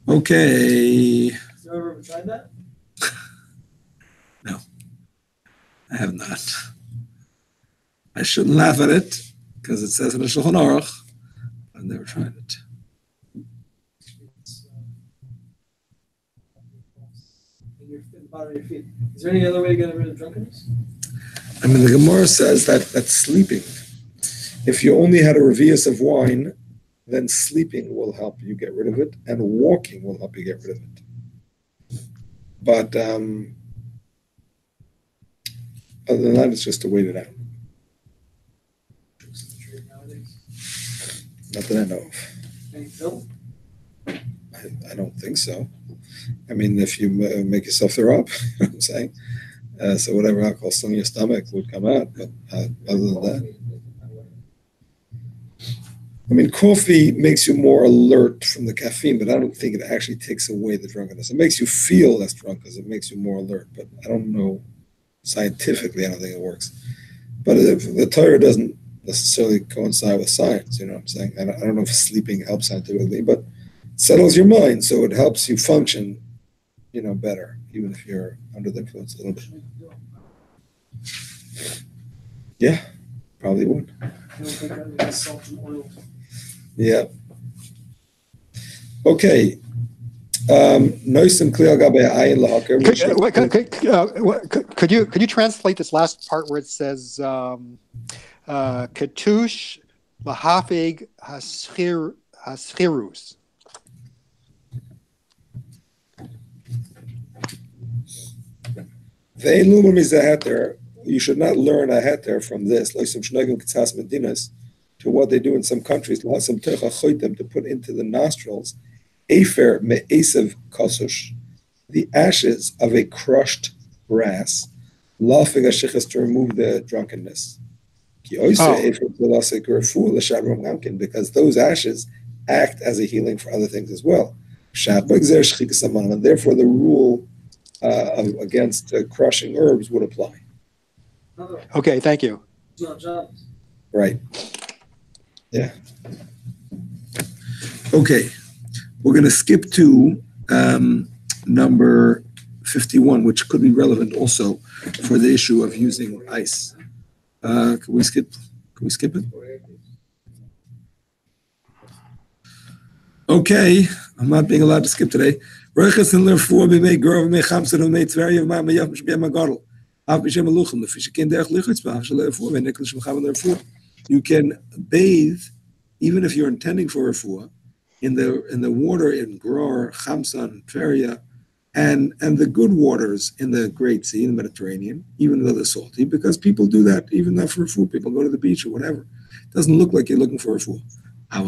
Okay. Have you ever tried that? No, I have not. I shouldn't laugh at it because it says in the Shulchan Aruch. I've never tried it. In the bottom of your feet. Is there any other way to get rid of drunkenness? The Gemara says that's sleeping. If you only had a revius of wine, then sleeping will help you get rid of it, and walking will help you get rid of it. But other than that, it's just to wait it out. incarcerated nowadays? Not that I know of. Any pill? I don't think so. I mean, if you make yourself throw up, you know what I'm saying? So whatever alcohol's in your stomach would come out. But other than that, I mean, coffee makes you more alert from the caffeine, but I don't think it actually takes away the drunkenness. It makes you feel less drunk because it makes you more alert. But I don't know scientifically. I don't think it works. But if the Torah doesn't necessarily coincide with science, you know what I'm saying? I don't know if sleeping helps scientifically, but it settles your mind, so it helps you function, you know, better, even if you're under the influence a little bit. Yeah, probably would. I don't think that would be salt and oil. Yeah. Okay. Nice and clear. Could you translate this last part where it says Katush Lahafig Haschirus? You should not learn a heter from this, like some shnagim kitzas medinas, to what they do in some countries, to put into the nostrils afer me'esav kosush, the ashes of a crushed grass, lafig hashichas, to remove the drunkenness. Because those ashes act as a healing for other things as well. And therefore the rule against crushing herbs would apply. Okay, thank you. It's not Shabbos. Right. Yeah. Okay. We're going to skip to number 51, which could be relevant also for the issue of using ice. Can we skip it? Okay. I'm not being allowed to skip today. You can bathe, even if you're intending for refuah, in the water in Gror, Chamsan, Feria, and the good waters in the Great Sea, in the Mediterranean, even though they're salty, because people do that, even not for refuah. People go to the beach or whatever. It doesn't look like you're looking for refuah. Now,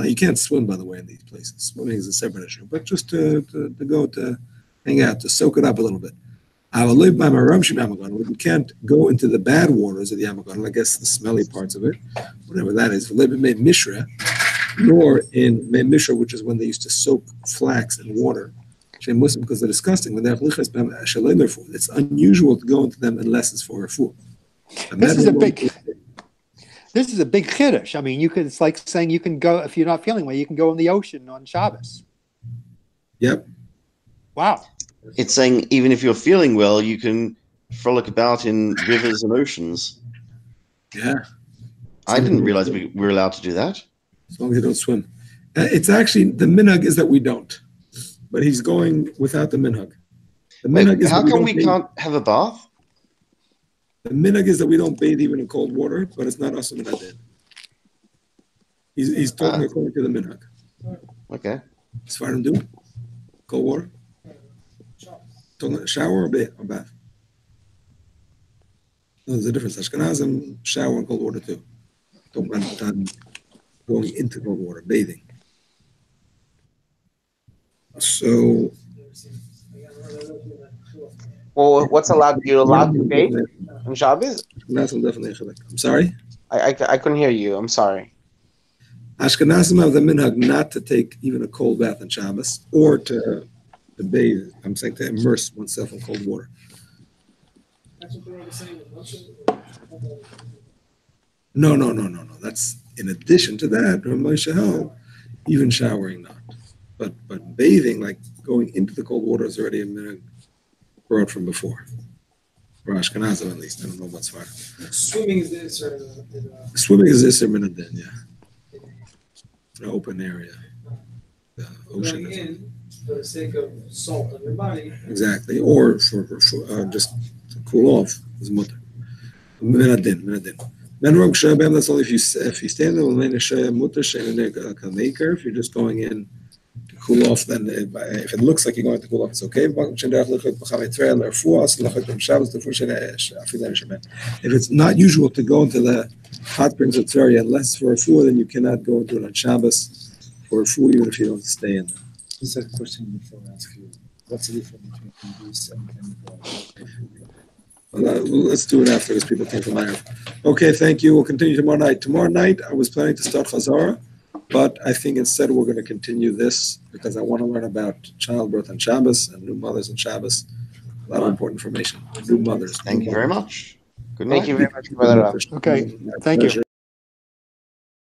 you can't swim, by the way, in these places. Swimming is a separate issue, but just to go to hang out, to soak it up a little bit. You can't go into the bad waters of the Yamagadol, I guess the smelly parts of it, whatever that is. Nor in Mei Mishra, which is when they used to soak flax in water, because they're disgusting. It's unusual to go into them unless it's for refuah. This is a big chiddush. I mean, it's like saying you can go, if you're not feeling well, you can go in the ocean on Shabbos. Yep. Wow. It's saying even if you're feeling well, you can frolic about in rivers and oceans. Yeah. I didn't realize we were allowed to do that. As long as you don't swim. It's actually, the minhag is that we don't. But he's going without the minhag. The minhag is how come we can't have a bath? The minhag is that we don't bathe even in cold water, but it's not asur minhag. He's talking according to the minhag. Okay. Sfarim do? Cold water? Shower or bath? No, there's a difference. Ashkenazim shower in cold water too. Don't mind going into cold water, bathing. So. Well, what's allowed? You're allowed to bathe on Shabbos? I'm sorry? I couldn't hear you. I'm sorry. Ashkenazim have the minhag not to take even a cold bath on Shabbos or to bathe. I'm saying to immerse oneself in cold water. That's what they were saying. No. That's in addition to that. Moshe held even showering not, but bathing, like going into the cold water, is already a minhag brought from before. For Ashkenazim, at least. I don't know what's far. Swimming is this or swimming is this or minhag then, yeah. An open area. The ocean. Going in for the sake of salt on your body. Exactly, or for just to cool off is mutter. Minhag. That's only if you stand there. If you're just going in to cool off, then if it looks like you're going to cool off, it's okay. If it's not usual to go into the hot springs are very, unless for a food, then you cannot go into it on Shabbos for a food, even if you don't stay in there. This is a question before I ask you. What's the difference between this and Let's do it after, because people think I'm out. Okay, thank you. We'll continue tomorrow night. Tomorrow night, I was planning to start Chazara, but I think instead we're going to continue this because I want to learn about childbirth on Shabbos and new mothers on Shabbos. A lot of important information. New mothers. Thank you very much. Good Thank night. you very much, Brother Rav. Okay, My thank you. pleasure.